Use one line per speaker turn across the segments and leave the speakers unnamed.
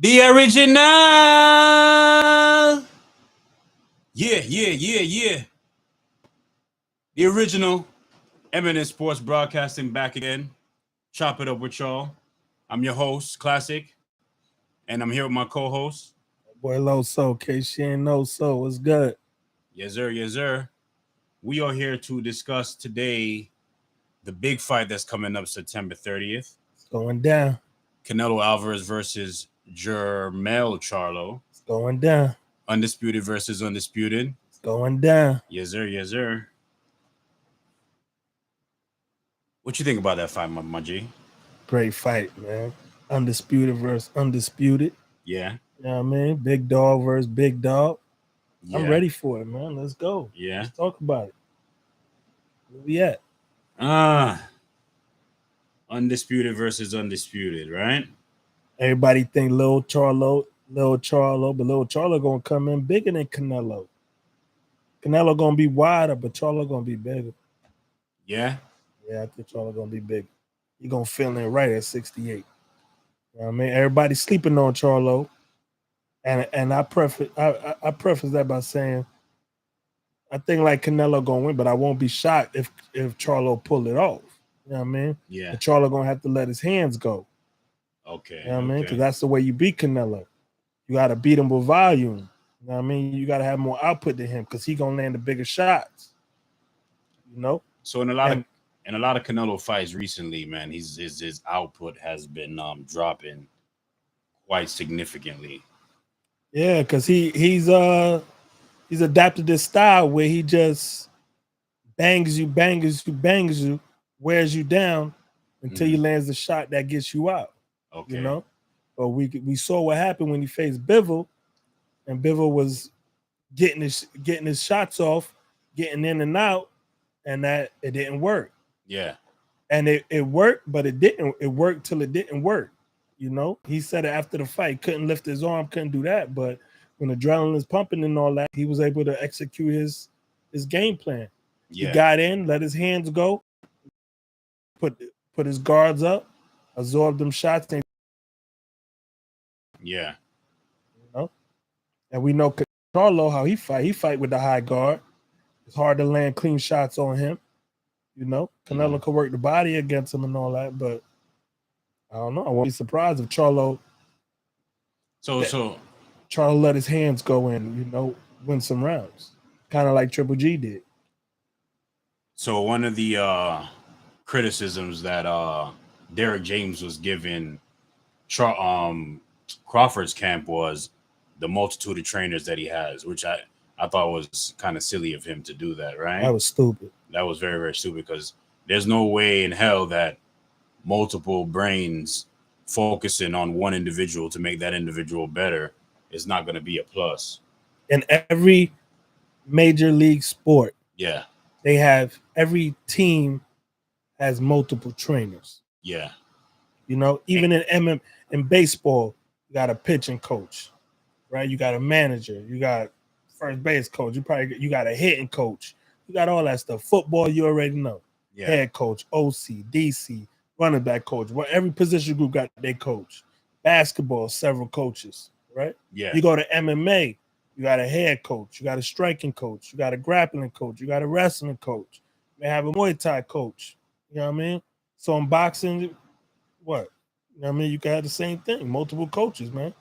The original. Yeah. The original Eminent Sports Broadcasting back again. Chop it up with y'all. I'm your host, Classic, and I'm here with my co-host.
Boy, low soul, case she ain't no soul. What's good?
Yes, sir. We are here to discuss today the big fight that's coming up September 30th.
It's going down.
Canelo Alvarez versus Jermel Charlo.
It's going down.
Undisputed versus undisputed.
It's going down.
Yes, sir. What you think about that fight, my G?
Great fight, man. Undisputed versus undisputed.
Yeah,
You know what I mean? Big dog versus big dog. I'm
yeah,
ready for it, man. Let's go.
yeah.
Let's talk about it. Where we at?
Ah, undisputed versus undisputed, right?
Everybody think but Lil Charlo gonna come in bigger than Canelo. Canelo gonna be wider, but Charlo gonna be bigger.
Yeah,
Yeah, I think Charlo gonna be bigger. He gonna feel in right at 68. You know what I mean? Everybody's sleeping on Charlo. And I preface that by saying I think like Canelo gonna win, but I won't be shocked if Charlo pull it off. You know what I mean?
yeah.
But Charlo gonna have to let his hands go. You
Okay,
know what I mean? Because
okay.
that's the way you beat Canelo. You got to beat him with volume. You know what I mean? You got to have more output than him because he gonna land the bigger shots. You know?
So
And
in a lot of Canelo fights recently, man, his output has been dropping quite significantly.
yeah, because he's adapted this style where he just bangs you, wears you down until he
Hmm.
lands the shot that gets you out. You
Okay.
know, but we saw what happened when he faced Bivol, and Bivol was getting his shots off, getting in and out, and that it didn't work.
Yeah.
And it worked, but it didn't. It worked till it didn't work. You know, he said it after the fight, couldn't lift his arm, couldn't do that. But when adrenaline is pumping and all that, he was able to execute his game plan. He
Yeah.
got in, let his hands go, put put his guards up, absorbed them shots, and
Yeah.
you know. And we know Charlo how he fight. He fight with the high guard. It's hard to land clean shots on him. You know,
Hmm.
Canelo could work the body against him and all that, but I don't know. I won't be surprised if
So
that
so
Charlo let his hands go in. You know, win some rounds, kind of like Triple G did.
so one of the criticisms that Derek James was giving Crawford's camp was the multitude of trainers that he has, which I thought was kind of silly of him to do that, right?
That was stupid.
That was very stupid because there's no way in hell that multiple brains focusing on one individual to make that individual better is not going to be a plus.
In every major league sport,
Yeah,
they have every team has multiple trainers.
yeah,
You know,
and,
even in baseball, you got a pitching coach, right? You got a manager, you got first base coach, you got a hitting coach, you got all that stuff. Football, you already know.
yeah,
Head coach, OC, DC, running back coach. Well, every position group got their coach. Basketball, several coaches, right?
yeah,
You go to MMA, you got a head coach, you got a striking coach, you got a grappling coach, you got a wrestling coach, you may have a Muay Thai coach. You know what I mean? So in boxing, what? You know what I mean? You can have the same thing, multiple coaches, man.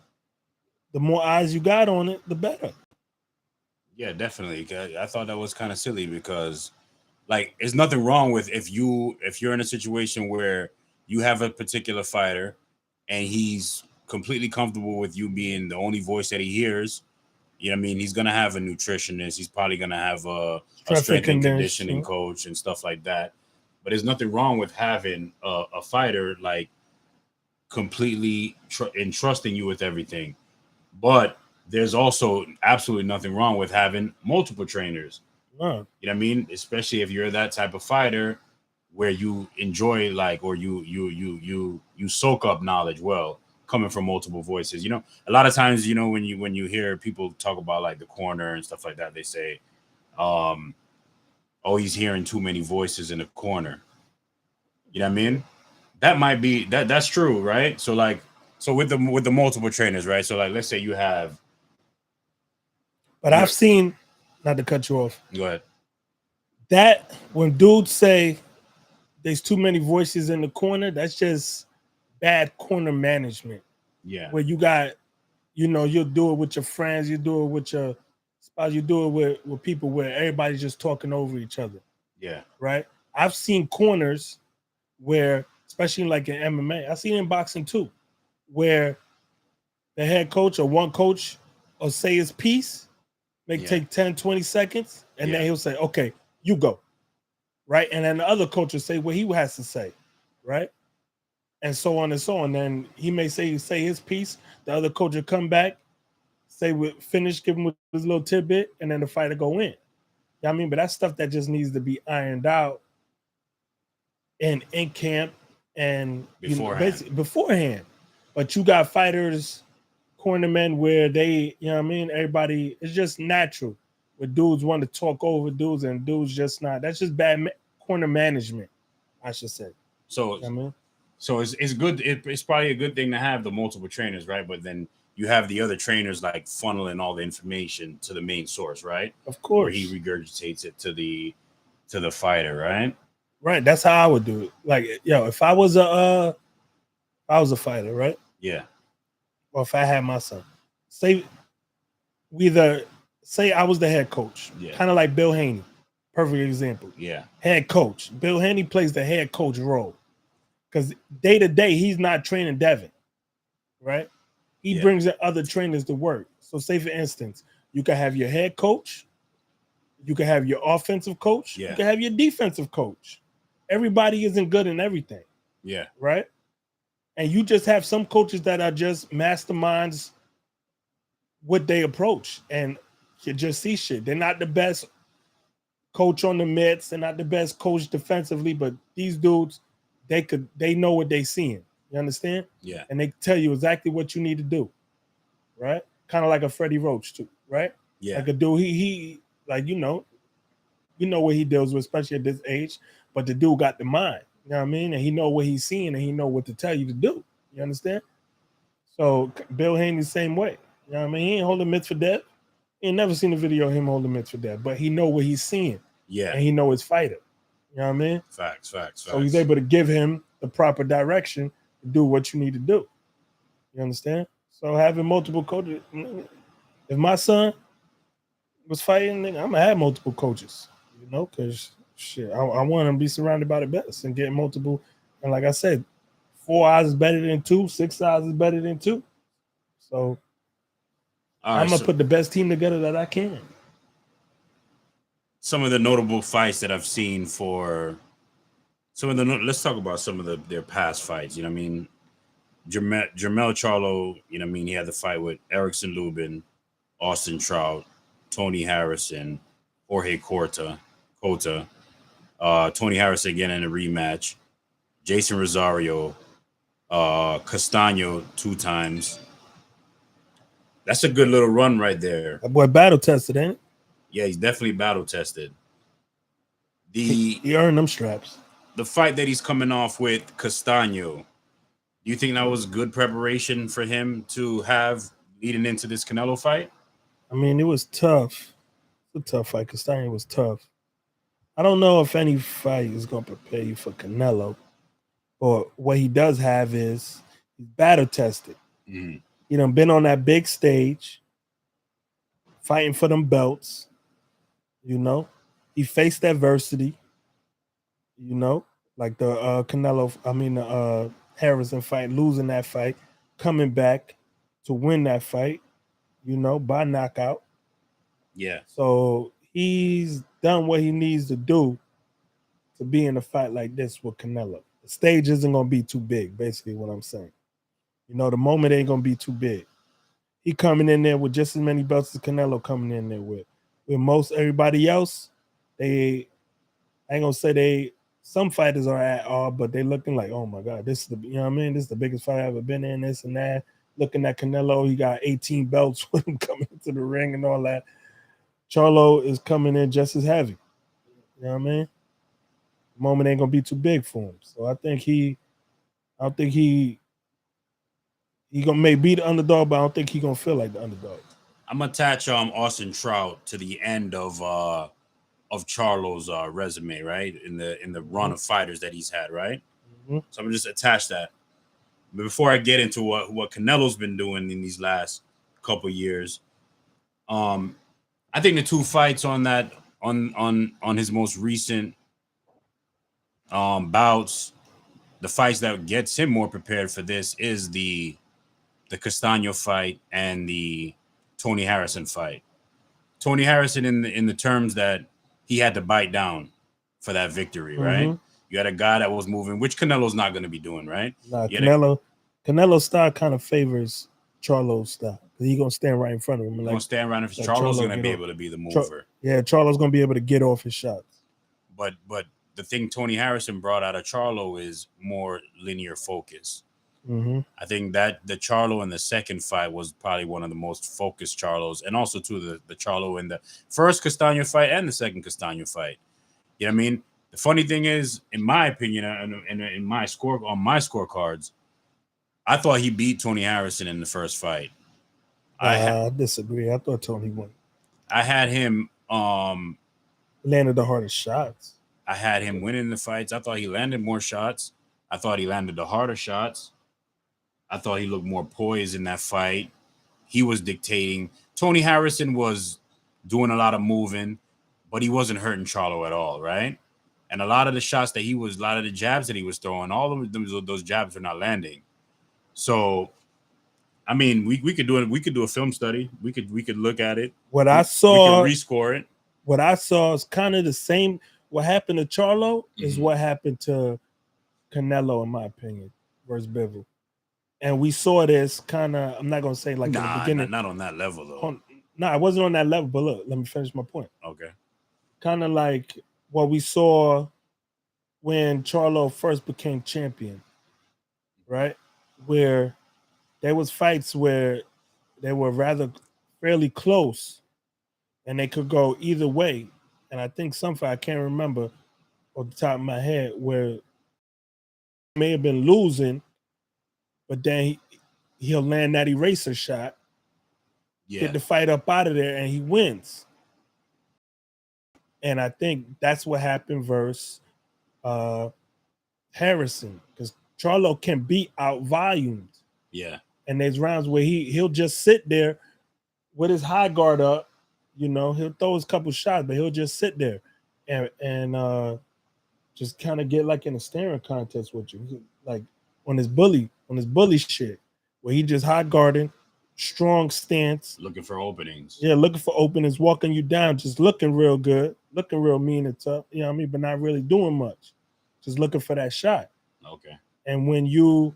The more eyes you got on it, the better.
yeah, definitely. I thought that was kind of silly because like there's nothing wrong with if you're in a situation where you have a particular fighter and he's completely comfortable with you being the only voice that he hears. You know what I mean? He's gonna have a nutritionist. He's probably gonna have a
Strength and
strength and conditioning
conditioning.
coach and stuff like that. But there's nothing wrong with having a fighter like completely entrusting you with everything. But there's also absolutely nothing wrong with having multiple trainers.
No.
You know what I mean? Especially if you're that type of fighter where you enjoy like or you soak up knowledge well coming from multiple voices. You know, a lot of times, you know, when you hear people talk about like the corner and stuff like that, they say, um, oh, he's hearing too many voices in the corner. You know what I mean? That might be that's true, right? So like So with the multiple trainers, right? So like, let's say you have.
But I've seen, not to cut you off,
Go ahead.
that when dudes say there's too many voices in the corner, that's just bad corner management.
Yeah.
Where you got, you'll do it with your friends, you do it with your spouse, you do it with people where everybody's just talking over each other.
Yeah.
Right? I've seen corners where, especially like in MMA, I've seen in boxing too, where the head coach or one coach will say his piece, take 10, 20 seconds, and then he'll say, okay, you go. Right? And then the other coach will say what he has to say. Right? And so on and so on. Then he may say his piece, the other coach will come back, say finish, give him with his little tidbit, and then the fight will go in. You know what I mean? But that's stuff that just needs to be ironed out in camp and basically beforehand. But you got fighters, cornermen, where they, everybody, it's just natural. Where dudes want to talk over dudes and dudes just not. That's just bad corner management, I should say.
So, so it's good. It's probably a good thing to have the multiple trainers, right? But then you have the other trainers like funneling all the information to the main source, right?
Of course,
where he regurgitates it to the fighter, right?
Right. That's how I would do it. Like, if I was a fighter, right?
Yeah.
Or if I had my son, say I was the head coach, kind of like Bill Haney. Perfect example.
Yeah.
Head coach. Bill Haney plays the head coach role because day to day he's not training Devin, right? He brings in other trainers to work. So, say for instance, you can have your head coach, you can have your offensive coach, you can have your defensive coach. Everybody isn't good in everything.
Yeah.
Right? And you just have some coaches that are just masterminds what they approach, and you just see shit. They're not the best coach on the mitts, they're not the best coach defensively, but these dudes, they know what they seeing. You understand?
Yeah.
And they tell you exactly what you need to do. Right? Kind of like a Freddie Roach too, right?
Yeah.
Like a dude, he like what he deals with, especially at this age. But the dude got the mind, you know what I mean? And he know what he's seeing, and he know what to tell you to do. You understand? So Bill Haney, same way. You know what I mean? He ain't holding mitts for dead. He ain't never seen a video of him holding mitts for dead, but he know what he's seeing.
Yeah.
And he know his fighter. You know what I mean?
Facts.
So he's able to give him the proper direction to do what you need to do. You understand? So having multiple coaches, if my son was fighting, I'm gonna have multiple coaches, because shit, I want him to be surrounded by the best and get multiple. And like I said, 4 eyes is better than 2, 6 eyes is better than 2. So I'm gonna put the best team together that I can.
Some of the notable fights that I've seen for let's talk about some of their past fights. You know what I mean? Jermell Charlo, you know what I mean? He had the fight with Erickson Lubin, Austin Trout, Tony Harrison, Jorge Cota. Tony Harrison again in a rematch. Jason Rosario, Castaño 2 times. That's a good little run right there.
That boy battle tested, ain't it?
Yeah, he's definitely battle tested.
He earned them straps.
The fight that he's coming off with Castaño, do you think that was good preparation for him to have leading into this Canelo fight?
I mean, it was tough. It's a tough fight. Castaño was tough. I don't know if any fight is going to prepare you for Canelo, but what he does have is he's battle tested.
Mm-hmm.
He done been on that big stage, fighting for them belts. He faced adversity. Like the Harrison fight, losing that fight, coming back to win that fight, by knockout.
Yeah.
So he's done what he needs to do to be in a fight like this with Canelo. The stage isn't going to be too big, basically what I'm saying. The moment ain't going to be too big. He coming in there with just as many belts as Canelo coming in there with. With most everybody else, I ain't going to say some fighters are at all, but they looking like, oh my God, this is this is the biggest fight I've ever been in, this and that. Looking at Canelo, he got 18 belts with him coming into the ring and all that. Charlo is coming in just as heavy. You know what I mean? The moment ain't gonna be too big for him. So I think he He gonna maybe be the underdog, but I don't think he gonna feel like the underdog.
I'm gonna attach Austin Trout to the end of Charlo's resume, right? In the run of fighters that he's had, right?
Mm-hmm.
So I'm gonna just attach that. But before I get into what Canelo's been doing in these last couple years, I think the two fights on that on his most recent bouts, the fights that gets him more prepared for this is the Castano fight and the Tony Harrison fight. Tony Harrison in the terms that he had to bite down for that victory, right? You had a guy that was moving, which Canelo's not going to be doing, right?
Nah, Canelo's style kind of favors Charlo's style. He's gonna stand right in front of him.
He's gonna stand right in front. Charlo's gonna be able to be the mover.
Charlo's gonna be able to get off his shots.
But the thing Tony Harrison brought out of Charlo is more linear focus. I think that the Charlo in the second fight was probably one of the most focused Charlos, and also too the Charlo in the first Castano fight and the second Castano fight. You know what I mean? The funny thing is, in my opinion, and in my score on my scorecards, I thought he beat Tony Harrison in the first fight.
I disagree. I thought Tony won.
I had him
landed the hardest shots.
I had him winning the fights. I thought he landed more shots. I thought he landed the harder shots. I thought he looked more poised in that fight. He was dictating. Tony Harrison was doing a lot of moving, but he wasn't hurting Charlo at all, right? And a lot of the shots that a lot of the jabs that he was throwing, all of those jabs were not landing. So, I mean, we could do it. We could do a film study. We could look at it.
I saw,
we could rescore it.
What I saw is kind of the same. What happened to Charlo is what happened to Canelo, in my opinion, versus Bivol. And we saw this kind of, I'm not going to say like in the beginning.
Not on that level, though.
No, it wasn't on that level, but look, let me finish my point.
Okay.
Kind of like what we saw when Charlo first became champion, right? Where there was fights where they were fairly close and they could go either way. And I think some fight, I can't remember off the top of my head, where he may have been losing, but then he'll land that eraser shot, get the fight up out of there, and he wins. And I think that's what happened versus Harrison, because Charlo can be out volumed.
Yeah.
And there's rounds where he'll just sit there with his high guard up. He'll throw his couple shots, but he'll just sit there and just kind of get like in a staring contest with you, like on his bully shit, where he just high guarding, strong stance,
looking for openings.
Yeah, looking for openings, walking you down, just looking real good, looking real mean and tough. You know what I mean? But not really doing much, just looking for that shot.
Okay.
And when you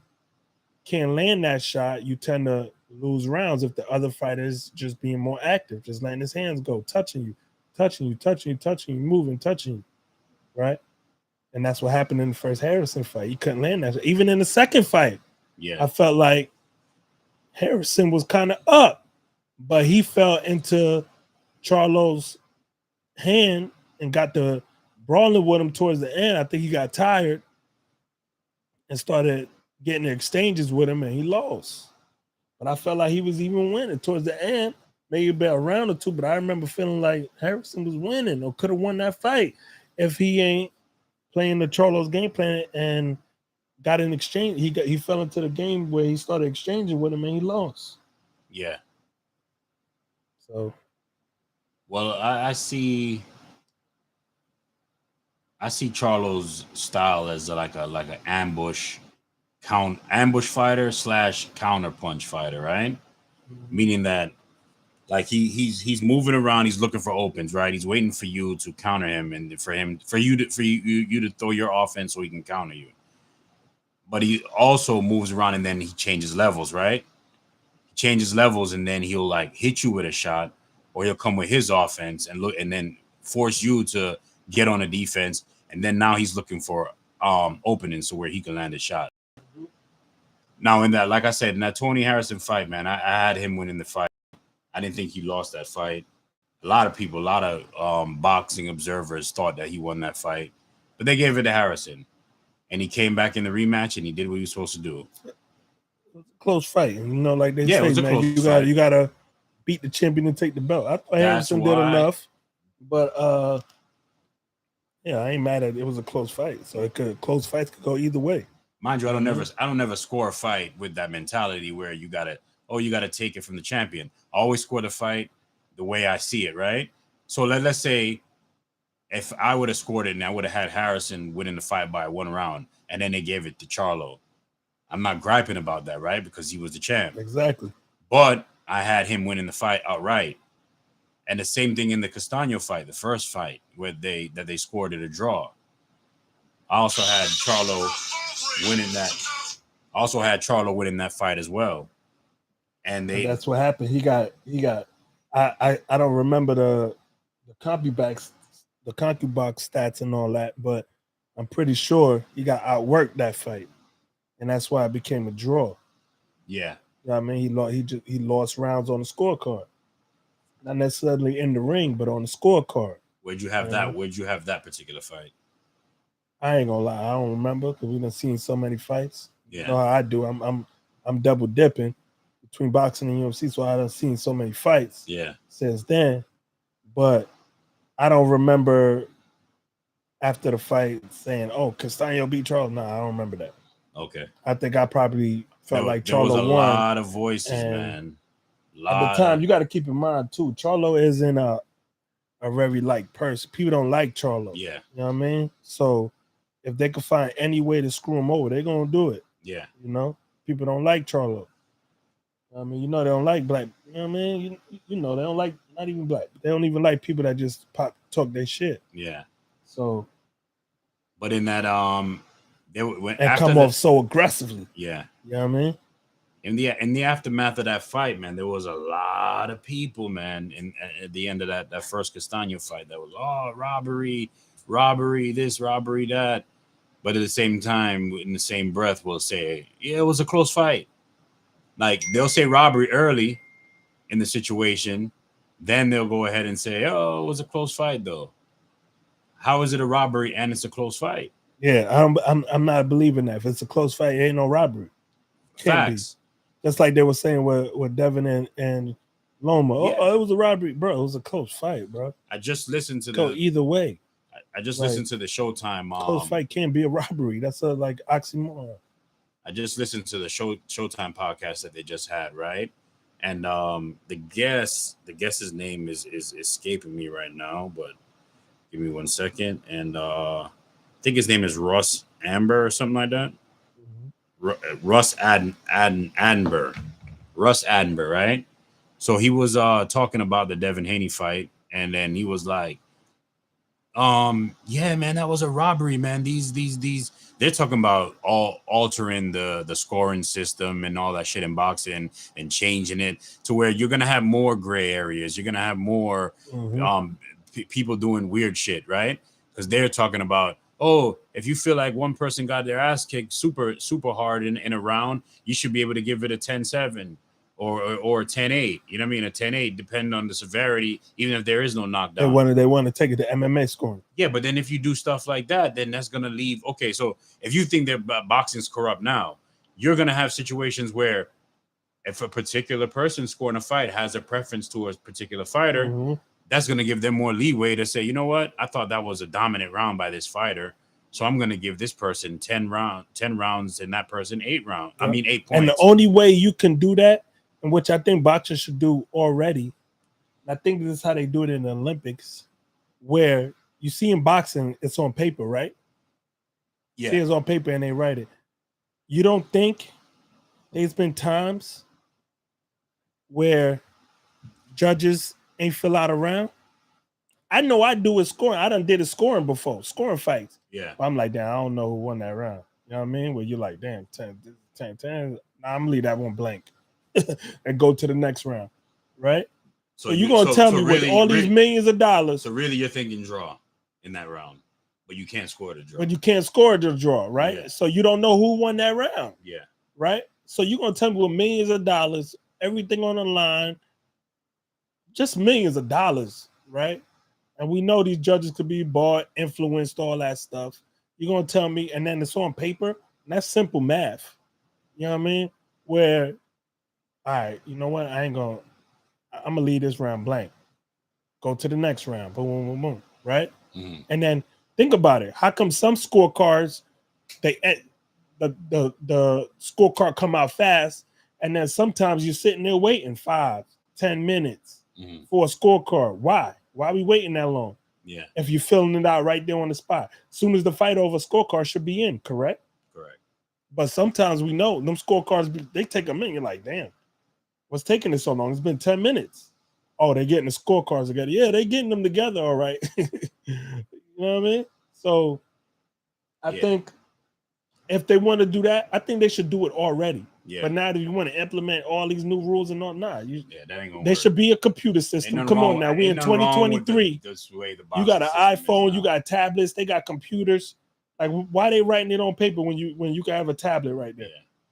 can't land that shot, you tend to lose rounds if the other fighter is just being more active, just letting his hands go, touching you, moving, touching you, right? And that's what happened in the first Harrison fight. He couldn't land that. Even in the second fight, I felt like Harrison was kind of up, but he fell into Charlo's hand and got the brawling with him towards the end. I think he got tired and started getting the exchanges with him, and he lost. But I felt like he was even winning towards the end, maybe about a round or two. But I remember feeling like Harrison was winning or could have won that fight if he ain't playing the Charlo's game plan and got an exchange. He fell into the game where he started exchanging with him and he lost.
Yeah.
So,
well, I see Charlo's style as like an ambush fighter / counter punch fighter, right? Meaning that like he's moving around, he's looking for opens, right? He's waiting for you to counter him and for you to throw your offense so he can counter you. But he also moves around and then he changes levels, right? He changes levels and then he'll like hit you with a shot, or he'll come with his offense and look and then force you to get on a defense. And then now he's looking for openings so where he can land a shot. Now in that, like I said, in that Tony Harrison fight, man, I had him winning the fight. I didn't think he lost that fight. A lot of boxing observers thought that he won that fight, but they gave it to Harrison. And he came back in the rematch and he did what he was supposed to do.
close fight. And, you know, like they
Yeah, it
say,
was a
man,
close
you
fight.
gotta beat the champion and take the belt. I thought
That's
Harrison did
why,
enough, but yeah, I ain't mad at it. It was a close fight, so close fights could go either way.
mind you,
Mhm.
I don't never score a fight with that mentality where you gotta take it from the champion. I always score the fight the way I see it, right? So let's say if I would have scored it and I would have had Harrison winning the fight by 1 round, and then they gave it to Charlo, I'm not griping about that, right? Because he was the champ.
Exactly.
But I had him winning the fight outright. And the same thing in the Castano fight, the first fight where they scored it a draw. I also had Charlo winning that. Also had Charlo winning that fight as well. And
And
they
that's what happened. He got. I don't remember the concubine stats and all that, but I'm pretty sure he got outworked that fight, and that's why it became a draw.
yeah.
You know what I mean? He lost rounds on the scorecard, not necessarily in the ring, but on the scorecard.
Where'd you have
You
that?
know?
Where'd you have that particular fight?
I ain't gonna lie, I don't remember because we've been seeing so many fights.
Yeah.
You know how I do. I'm double dipping between boxing and UFC, so I done seen so many fights
Yeah.
since then. But I don't remember after the fight saying, "Oh, Castaño beat Charlo." No, I don't remember that.
Okay.
I think I probably felt like
there was a
Charlo won.
lot of voices,
and
man.
At the time, you got to keep in mind too, Charlo isn't a very liked person. People don't like Charlo.
Yeah.
You know what I mean? So if they could find any way to screw him over, they're gonna do it.
Yeah.
You know, people don't like Charlo. I mean, you know, they don't like black. You know what I mean? You know, they don't like not even black. They don't even like people that just talk their shit.
Yeah.
So,
but in that they went
and come off so aggressively.
Yeah.
You know what I mean?
In the aftermath of that fight, man, there was a lot of people, man. At the end of that first Castaño fight, that was robbery, this, robbery, that. But at the same time, in the same breath, we'll say, yeah, it was a close fight. Like they'll say robbery early in the situation, then they'll go ahead and say, oh, it was a close fight, though. How is it a robbery and it's a close fight?
Yeah, I'm not believing that. If it's a close fight, it ain't no robbery. Can't
Facts.
Be. Just like they were saying with Devin and Loma.
Yeah.
Oh, it was a robbery, bro. It was a close fight, bro.
I just listened to
Go either way.
I just listened to the Showtime.
Close fight can't be a robbery. That's a like oxymoron.
I just listened to the Showtime podcast that they just had, right? And the guest's name is escaping me right now, but give me 1 second. And I think his name is Russ Amber or something like that. Mm-hmm. Russ Adenber. Russ Adenber, right? So he was talking about the Devin Haney fight, and then he was like, yeah, man, that was a robbery, man. These they're talking about all altering the scoring system and all that shit in boxing and changing it to where you're gonna have more gray areas. You're gonna have more people doing weird shit, right? Because they're talking about, oh, if you feel like one person got their ass kicked super hard in a round, you should be able to give it a 10-7 or a 10-8. You know what I mean? A 10-8, depending on the severity, even if there is no knockdown.
They want to take it to MMA scoring.
Yeah, but then if you do stuff like that, then that's gonna leave. Okay, so if you think that boxing's corrupt now, you're gonna have situations where if a particular person scoring a fight has a preference to a particular fighter, that's going to give them more leeway to say, you know what? I thought that was a dominant round by this fighter, so I'm going to give this person 10 rounds and that person 8 rounds. Yep. I mean 8 points.
And the only way you can do that, and which I think boxers should do already, and I think this is how they do it in the Olympics, where you see in boxing, it's on paper, right?
Yeah.
See, it's on paper and they write it. You don't think there's been times where judges ain't fill out a round? I know I do with scoring. I done did a scoring before, scoring fights.
Yeah.
But I'm like, damn, I don't know who won that round. You know what I mean? Where you're like, damn, 10. Nah, I'm going to leave that one blank and go to the next round, right? So you're going to tell me really, with all these millions of dollars.
So really you're thinking draw in that round, but you can't score the draw.
But you can't score the draw, right? Yeah. So you don't know who won that round.
Yeah.
Right? So you're going to tell me with millions of dollars, everything on the line, just millions of dollars, right? And we know these judges could be bought, influenced, all that stuff. You're going to tell me, and then it's on paper, and that's simple math. You know what I mean? where, all right, you know what? I'm gonna leave this round blank. Go to the next round. Boom, boom, boom, boom. Right?
Mm-hmm.
And then think about it. How come some scorecards the scorecard come out fast, and then sometimes you're sitting there waiting 5-10 minutes for a scorecard? Why are we waiting that long?
Yeah.
If you're filling it out right there on the spot, as soon as the fight over, scorecard should be in. Correct. But sometimes we know them scorecards, they take a minute. You're like, damn, what's taking it so long? It's been 10 minutes. Oh, they're getting the scorecards together. Yeah, they're getting them together. All right. You know what I mean? So I think if they want to do that, I think they should do it already. Yeah. But now, if you want to implement all these new rules and all, that ain't gonna work. Should be a computer system. Come on now, we in 2023. You got an iPhone, you got tablets, they got computers. Like, why are they writing it on paper when you can have a tablet right there?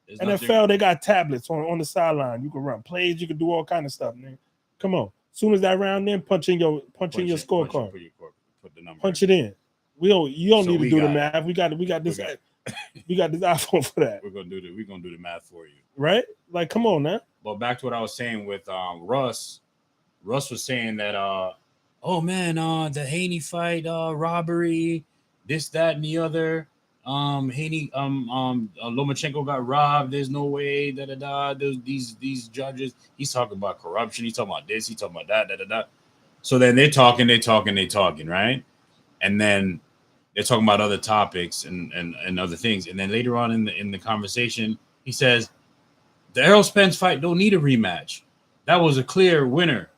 Yeah. NFL, they got tablets on the sideline. You can run plays, you can do all kind of stuff, man. Come on. As soon as that round in, punch in your scorecard. Put the number. Punch it in. You don't need to do the math. We got this. We got this iPhone for that. We're gonna do the math for you. Right? Like, come on now.
But back to what I was saying with Russ. Russ was saying that oh man, the Haney fight, robbery, this, that, and the other. Haney, Lomachenko got robbed. There's no way. These judges. He's talking about corruption. He's talking about this. He's talking about that. So then they're talking, right? And then they're talking about other topics and other things. And then later on in the conversation, he says the Errol Spence fight don't need a rematch. That was a clear winner.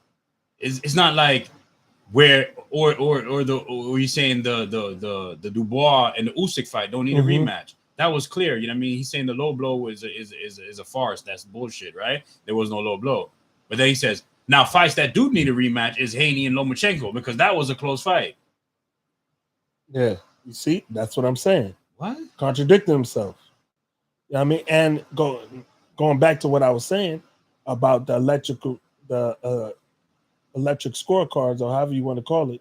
It's not like where or you're saying the Dubois and the Usyk fight don't need a rematch. That was clear. You know what I mean? He's saying the low blow is a farce. That's bullshit, right? There was no low blow. But then he says, now fights that do need a rematch is Haney and Lomachenko, because that was a close fight.
Yeah. You see, that's what I'm saying.
What?
Contradicting himself. You know what I mean? And going back to what I was saying about the electric scorecards, or however you want to call it,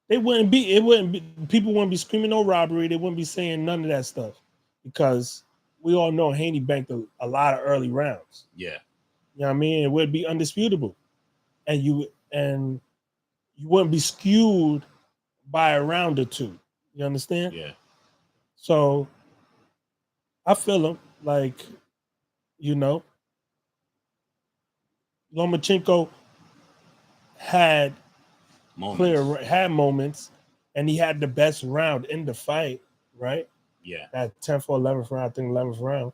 people wouldn't be screaming no robbery. They wouldn't be saying none of that stuff, because we all know Haney banked a lot of early rounds.
Yeah.
You know what I mean? It would be undisputable. And you wouldn't be skewed by a round or two. You understand?
Yeah.
So I feel him, like, Lomachenko had moments, and he had the best round in the fight, right?
Yeah.
That 10th or 11th round, I think 11th round.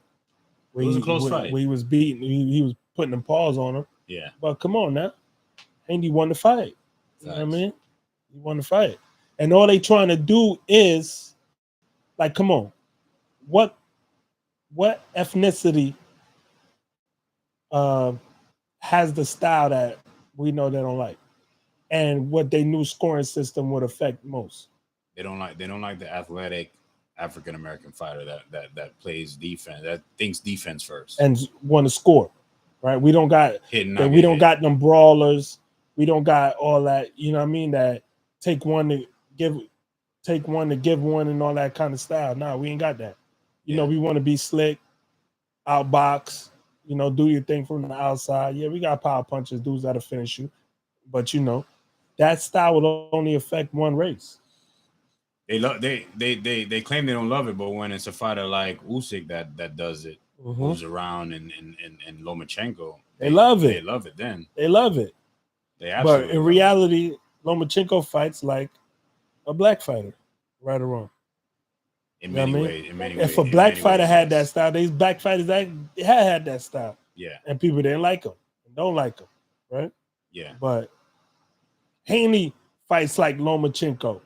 It was a close fight.
He was beating, he was putting them paws on him.
Yeah.
But come on now. Haney won the fight. You know what I mean? He won the fight. And all they trying to do is, like, come on. What ethnicity has the style that we know they don't like, and what their new scoring system would affect most?
They don't like the athletic African American fighter that plays defense, that thinks defense first
and want to score. Right? We don't got got them brawlers. We don't got all that. You know what I mean? That take one to give one and all that kind of style. No, we ain't got that. You know, we want to be slick, outbox, do your thing from the outside. Yeah, we got power punches, dudes that'll finish you. But that style will only affect one race.
They claim they don't love it, but when it's a fighter like Usyk that does it, moves around and Lomachenko,
they love it.
They love it then.
They love it.
They absolutely
But in reality, Lomachenko fights like a black fighter, right or wrong.
In many ways.
If a black fighter had that style, these black fighters had that style.
Yeah.
And people didn't like him, don't like him, right?
Yeah.
But Haney fights like Lomachenko.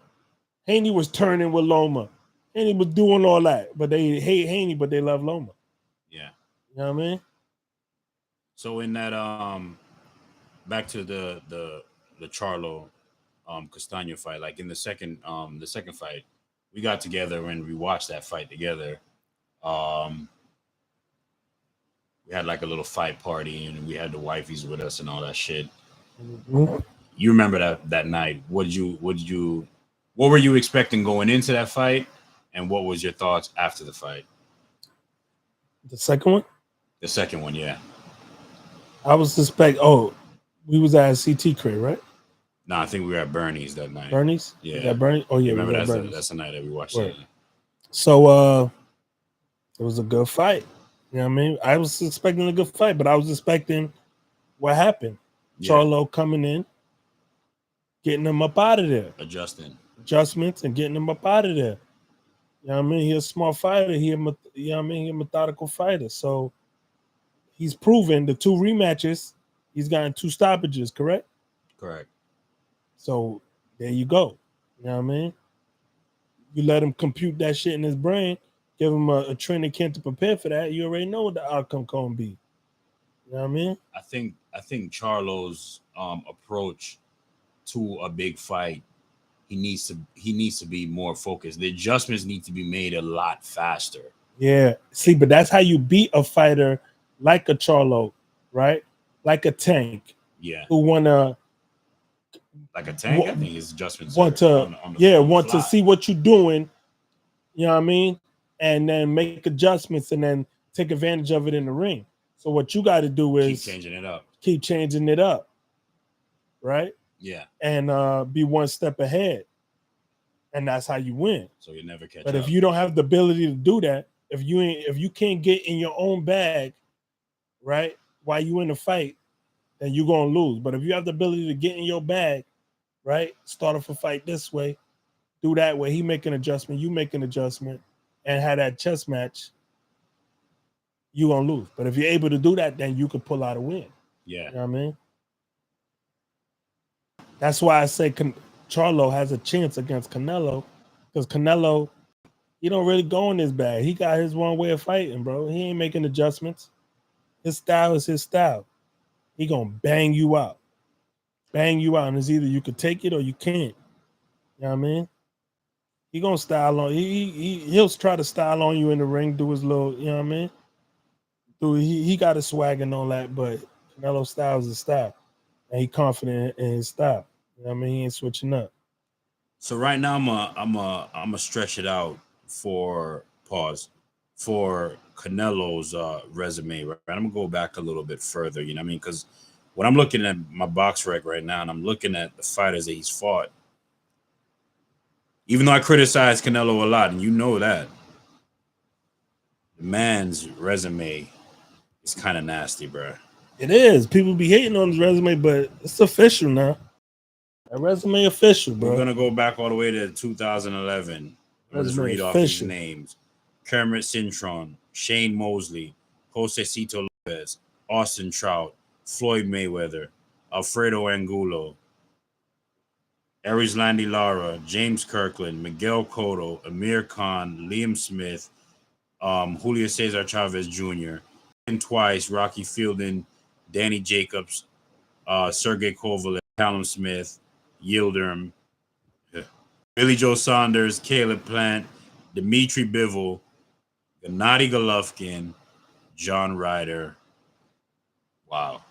Haney was turning with Loma. Haney was doing all that, but they hate Haney, but they love Loma.
Yeah.
You know what I mean?
So in that back to the Charlo Castaño fight, like in the second fight, we got together and we watched that fight together. We had like a little fight party and we had the wifeys with us and all that shit. Mm-hmm. You remember that night? What were you expecting going into that fight, and what was your thoughts after the fight?
The second one?
The second one, yeah.
I was suspect. Oh, we was at CT crib, right?
No, I think we were at Bernie's that night.
Bernie's.
Yeah.
That Bernie. Oh yeah,
remember
we got Bernie's.
that's the night that we watched
Right.
it.
So it was a good fight. You know what I mean? I was expecting a good fight, but I was expecting what happened.
Yeah.
Charlo coming in, getting him up out of there. Adjustments and getting him up out of there. You know what I mean? He's a smart fighter. He a methodical fighter. So he's proven the 2 rematches, he's gotten 2 stoppages, correct?
Correct.
So there you go. You know what I mean? You let him compute that shit in his brain, give him a training camp to prepare for that. You already know what the outcome gonna be. You know what I mean?
I think Charlo's approach to a big fight, he needs to be more focused. The adjustments need to be made a lot faster.
Yeah. See, but that's how you beat a fighter like a Charlo, right? Like a Tank.
Yeah.
Who wanna
like a Tank? I think his adjustments
want to see what you're doing. You know what I mean? And then make adjustments and then take advantage of it in the ring. So what you got to do is keep changing it up. Right?
Yeah.
And be one step ahead. And that's how you win.
So you never catch up.
But if you don't have the ability to do that, if you can't get in your own bag, right, while you in the fight, then you're gonna lose. But if you have the ability to get in your bag, right, start off a fight this way, do that way, he make an adjustment, you make an adjustment, and have that chess match, you're gonna lose. But if you're able to do that, then you can pull out a win.
Yeah.
You know what I mean? That's why I say Charlo has a chance against Canelo, because Canelo, he don't really go in his bag. He got his one way of fighting, bro. He ain't making adjustments. His style is his style. He gonna bang you out. Bang you out. And it's either you could take it or you can't. You know what I mean? He gonna style on he'll try to style on you in the ring, do his little, you know what I mean? He got his swag and all that, but Canelo style is his style. And he confident in his style. You know what I mean? He ain't switching up.
So right now I'm a stretch it out for Canelo's resume, right? I'm gonna go back a little bit further, you know what I mean? Because when I'm looking at my box rec right now and I'm looking at the fighters that he's fought, even though I criticize Canelo a lot, and you know that, the man's resume is kind of nasty, bro.
It is. People be hating on his resume, but it's official now. That resume official, bro.
We're gonna go back all the way to 2011. I'll just read off these names: Kermit Cintron, Shane Mosley, Josecito Lopez, Austin Trout, Floyd Mayweather, Alfredo Angulo, Erislandy Lara, James Kirkland, Miguel Cotto, Amir Khan, Liam Smith, Julio Cesar Chavez Jr., and twice Rocky Fielding, Danny Jacobs, Sergey Kovalev, Callum Smith, Yildirim, Billy Joe Saunders, Caleb Plant, Dimitri Bivol, Gennady Golovkin, John Ryder. Wow.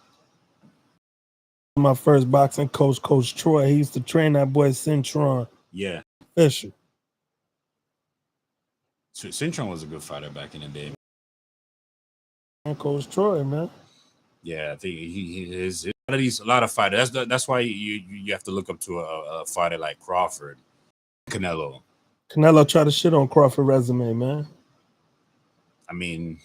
My first boxing coach, Coach Troy, he used to train that boy Cintron.
Yeah.
Official.
Cintron was a good fighter back in the day.
And Coach Troy, man.
Yeah, I think he is a lot of fighters. That's why you have to look up to a fighter like Crawford, Canelo.
Canelo tried to shit on Crawford resume, man.
I mean,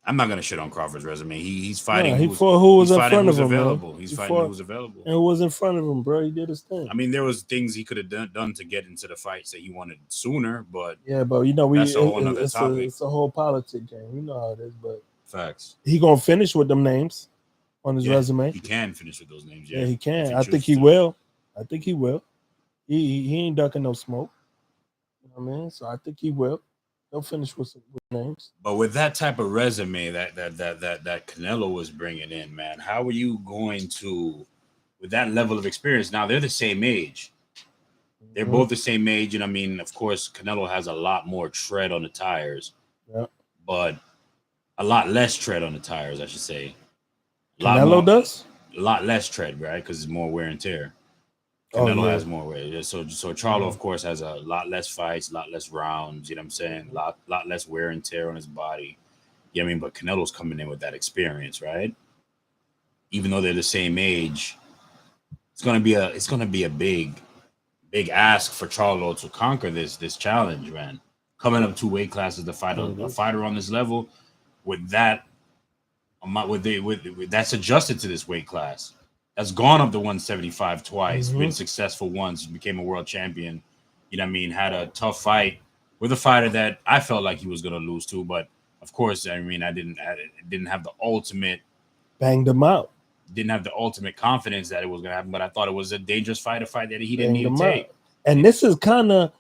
I'm not gonna shit on Crawford's resume. He's fighting.
He fought who was in front of him.
Available. He's fighting who was available.
And who was in front of him, bro? He did his thing.
I mean, there was things he could have done to get into the fights that he wanted sooner, but
yeah, but you know,
that's a whole other topic.
It's a whole politic game. You know how it is, but
facts.
He gonna finish with them names on his resume.
He can finish with those names.
Yeah, he can. I think he will. I think he will. He ain't ducking no smoke. You know what I mean? So I think he will. He'll finish with names.
But with that type of resume that Canelo was bringing in, man, how are you going to, with that level of experience? Now they're the same age. They're both the same age, and I mean, of course, Canelo has a lot more tread on the tires.
Yeah.
But a lot less tread on the tires, I should say.
Canelo does?
A lot less tread, right? Because it's more wear and tear. Canelo has more wear. So Charlo, of course, has a lot less fights, a lot less rounds, you know what I'm saying? A lot less wear and tear on his body. Yeah, I mean, but Canelo's coming in with that experience, right? Even though they're the same age, it's gonna be a big ask for Charlo to conquer this challenge, man. Coming up 2 weight classes to fight a fighter on this level with that amount, with that's adjusted to this weight class. That's gone up to 175 twice, been successful once, became a world champion. You know what I mean? Had a tough fight with a fighter that I felt like he was gonna lose to, but of course, I mean, I didn't have the ultimate
banged him out.
Didn't have the ultimate confidence that it was gonna happen, but I thought it was a dangerous fight, a fight that he didn't
Banged
need to
him
take.
out. And this is kind of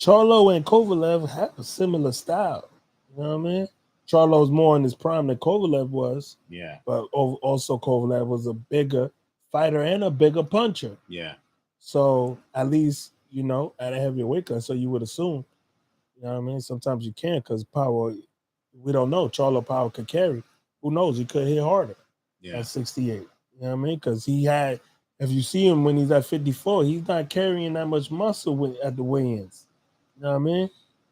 Charlo and Kovalev have a similar style. You know what I mean? Charlo's more in his prime than Kovalev was.
Yeah.
But also Kovalev was a bigger fighter and a bigger puncher.
Yeah.
So at least, you know, at a heavier weight class, so you would assume, you know what I mean? Sometimes you can't because power, we don't know. Charlo power could carry. Who knows? He could hit harder at 68. You know what I mean? Because he had, if you see him when he's at 54, he's not carrying that much muscle at the weigh-ins. You know what I mean?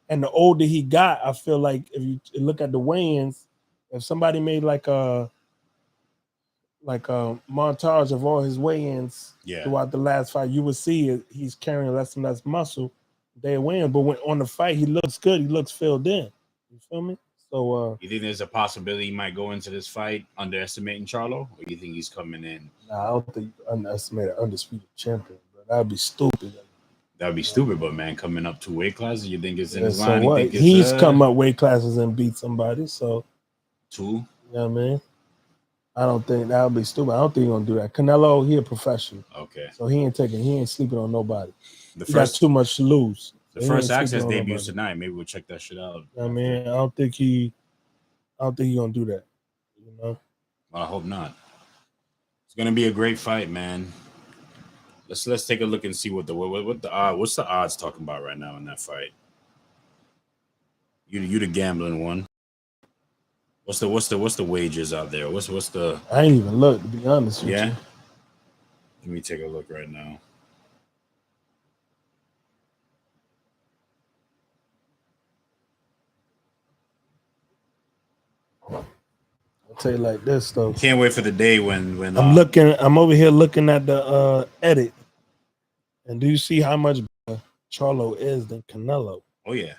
And the older he got, I feel like if you look at the weigh-ins, if somebody made like a montage of all his weigh-ins throughout the last fight, you would see he's carrying less and less muscle. They win, but when on the fight, he looks good. He looks filled in. You feel me? So
you think there's a possibility he might go into this fight underestimating Charlo, or you think he's coming in?
Nah, I don't think you underestimate an undisputed champion, but that'd be stupid.
That'd be stupid, but man, coming up 2 weight classes, you think it's in his
so
line?
What?
You think
He's come up weight classes and beat somebody, so
2?
You know what I mean? I don't think that would be stupid. I don't think he's gonna do that. Canelo, he a professional.
Okay.
So he ain't sleeping on nobody. He got too much to lose.
The first Access debuts tonight. Maybe we'll check that shit out.
I mean, I don't think he gonna do that. You know?
Well, I hope not. It's gonna be a great fight, man. Let's take a look and see what's the odds talking about right now in that fight. You the gambling one. What's the wagers out there? What's the?
I ain't even looked, to be honest with you.
Let me take a look right now.
I'll tell you like this though.
Can't wait for the day when
I'm over here looking at the edit, and do you see how much Charlo is than Canelo?
Oh yeah.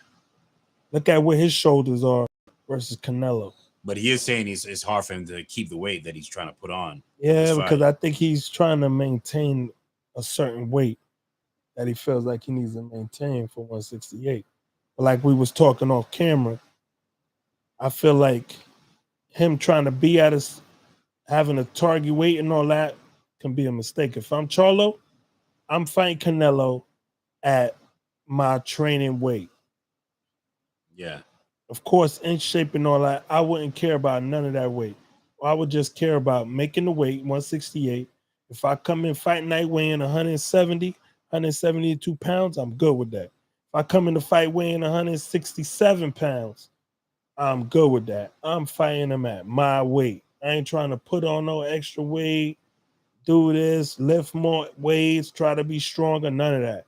Look at where his shoulders are versus Canelo.
But he is saying it's hard for him to keep the weight that he's trying to put on.
Yeah, because I think he's trying to maintain a certain weight that he feels like he needs to maintain for 168. But like we was talking off camera, I feel like him trying to be at us, having a target weight and all that can be a mistake. If I'm Charlo, I'm fighting Canelo at my training weight.
Yeah.
Of course, in shape and all that, I wouldn't care about none of that weight. I would just care about making the weight 168. If I come in fight night weighing 172 pounds, I'm good with that. If I come in the fight weighing 167 pounds, I'm good with that. I'm fighting him at my weight. I ain't trying to put on no extra weight, do this, lift more weights, try to be stronger, none of that.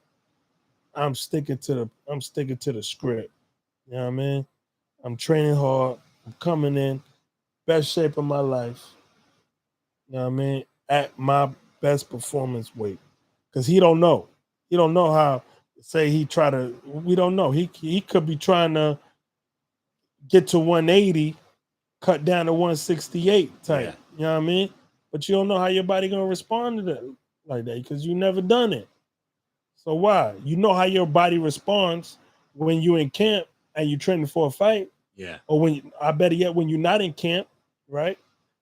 I'm sticking to the script. You know what I mean? I'm training hard. I'm coming in best shape of my life. You know what I mean? At my best performance weight. Because he don't know. He don't know how, say he try to, we don't know. He could be trying to get to 180, cut down to 168 type. Yeah. You know what I mean? But you don't know how your body going to respond to that like that because you never done it. So why? You know how your body responds when you in camp and you training for a fight.
Yeah.
Or when I better yet when you're not in camp, right?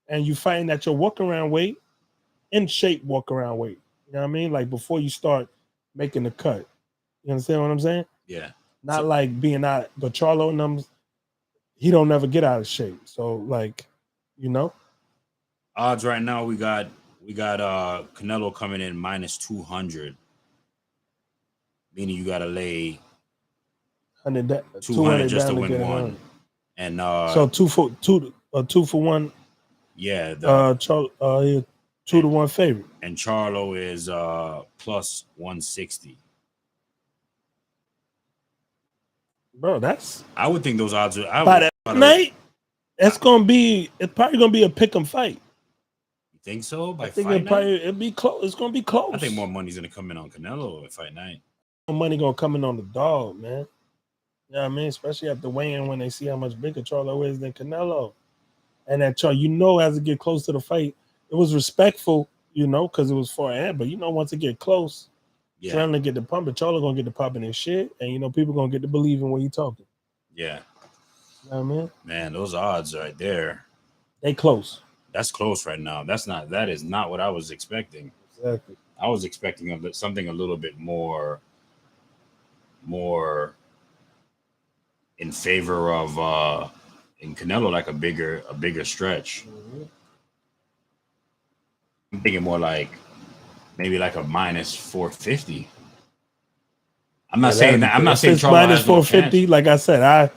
And you fighting at your walk around weight, in shape walk around weight. You know what I mean? Like before you start making the cut. You understand what I'm saying?
Yeah.
Not like being out, but Charlo numbers, he don't never get out of shape. So like, you know.
Odds right now we got Canelo coming in minus 200. Meaning you gotta lay 200 just to win one. 100. And
so 2 for 1.
Yeah,
2 to 1 favorite.
And Charlo is plus 160.
Bro, that's
I would think those odds are
by that night. It's probably gonna be a pick 'em fight.
You think so? By
I think
fight night?
it'll be close. It's gonna be close.
I think more money's gonna come in on Canelo at fight night.
More money gonna come in on the dog, man. You know what I mean? Especially at the weigh-in when they see how much bigger Charlo is than Canelo. And that Charlo, as it get close to the fight, it was respectful, because it was far ahead. But once it get close, adrenaline get the pumping. Charlo gonna get the popping and shit, and people gonna get to believe in what he talking.
Yeah.
You know what I mean?
Man, those odds right there.
They close.
That's close right now. That is not what I was expecting.
Exactly.
I was expecting something a little bit more in favor of in Canelo, like a bigger stretch.
Mm-hmm.
I'm thinking more like maybe like a minus 450. I'm not saying that. I'm not saying Charlo
minus
has no
450.
chance.
Like I said,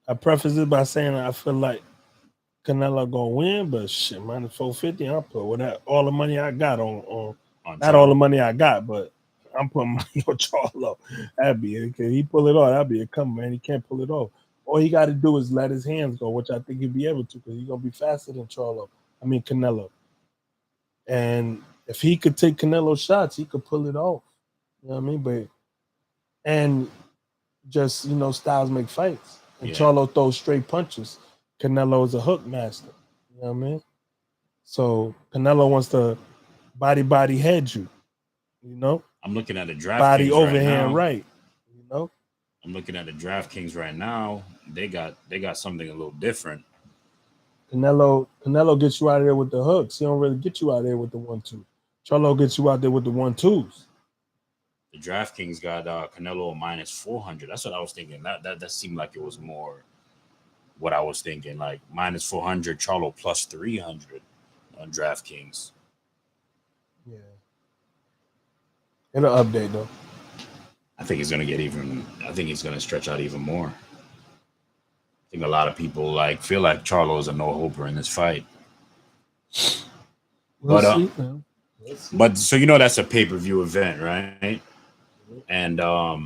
I preface it by saying I feel like Canelo gonna win, but shit, minus 450. I'll put all the money I got on not
Charlo.
all the money I got, but I'm putting money on Charlo. That'd be it. He pull it off, that'd be a come, man. He can't pull it off. All he got to do is let his hands go, which I think he'll be able to, because he's gonna be faster than Canelo. And if he could take Canelo shots, he could pull it off. You know what I mean? But just styles make fights. And Charlo throws straight punches. Canelo is a hook master. You know what I mean? So Canelo wants to body head you.
I'm looking at the draft.
Body overhand right.
I'm looking at the DraftKings right now. They got something a little different.
Canelo gets you out of there with the hooks. He don't really get you out of there with the 1-2. Charlo gets you out there with the 1-2s.
The DraftKings got Canelo minus 400. That's what I was thinking. That seemed like it was more what I was thinking. Like minus 400, Charlo plus 300 on DraftKings.
Yeah. It'll update though.
I think it's gonna stretch out even more. I think a lot of people feel like Charlo is a no-hoper in this fight.
We'll see, man.
But so that's a pay-per-view event, right? And
I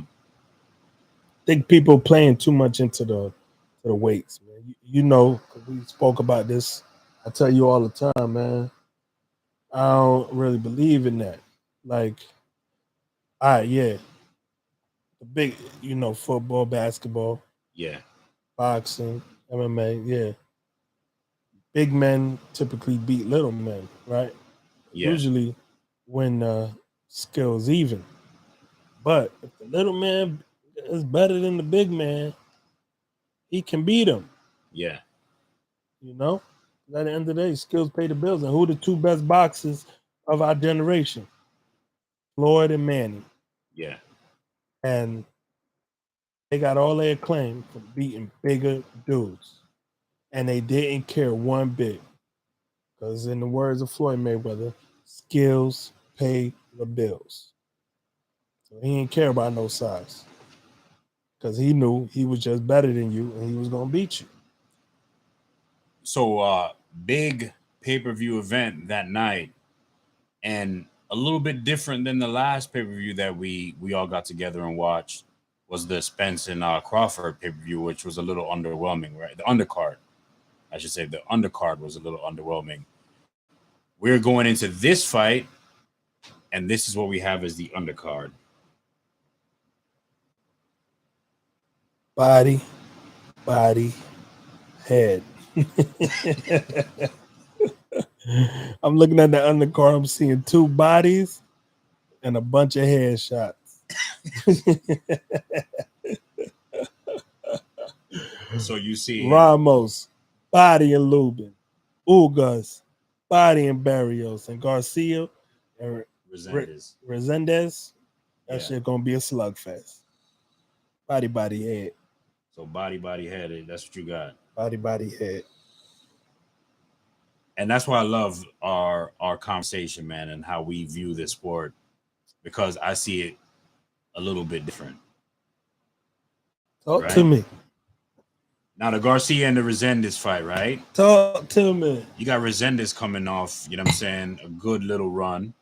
think people playing too much into the weights, man. We spoke about this. I tell you all the time, man. I don't really believe in that. Like, all right, yeah. The big, football, basketball, boxing, MMA, yeah. Big men typically beat little men, right? Yeah. Usually when skills even. But if the little man is better than the big man, he can beat him.
Yeah.
At the end of the day, skills pay the bills. And who are the two best boxers of our generation? Floyd and Manny.
Yeah.
And they got all their acclaim for beating bigger dudes. And they didn't care one bit. Because in the words of Floyd Mayweather, skills pay the bills. So he didn't care about no size. Because he knew he was just better than you and he was going to beat you.
So big pay-per-view event that night, and a little bit different than the last pay-per-view that we all got together and watched was the Spence and Crawford pay-per-view, which was a little underwhelming, right? The undercard, I should say. The undercard was a little underwhelming. We're going into this fight, and this is what we have as the undercard.
Body, head. I'm looking at the undercard. I'm seeing two bodies and a bunch of headshots.
So you see
Ramos, body and Lubin, Ugas, body and Barrios, and Garcia and Resendez. That shit gonna be a slugfest. Body, head.
So body, head. That's what you got.
Body, head.
And that's why I love our conversation, man, and how we view this sport, because I see it a little bit different.
Talk to me.
Now the Garcia and the Resendez fight, right?
Talk to me.
You got Resendez coming off, you know what I'm saying, a good little run.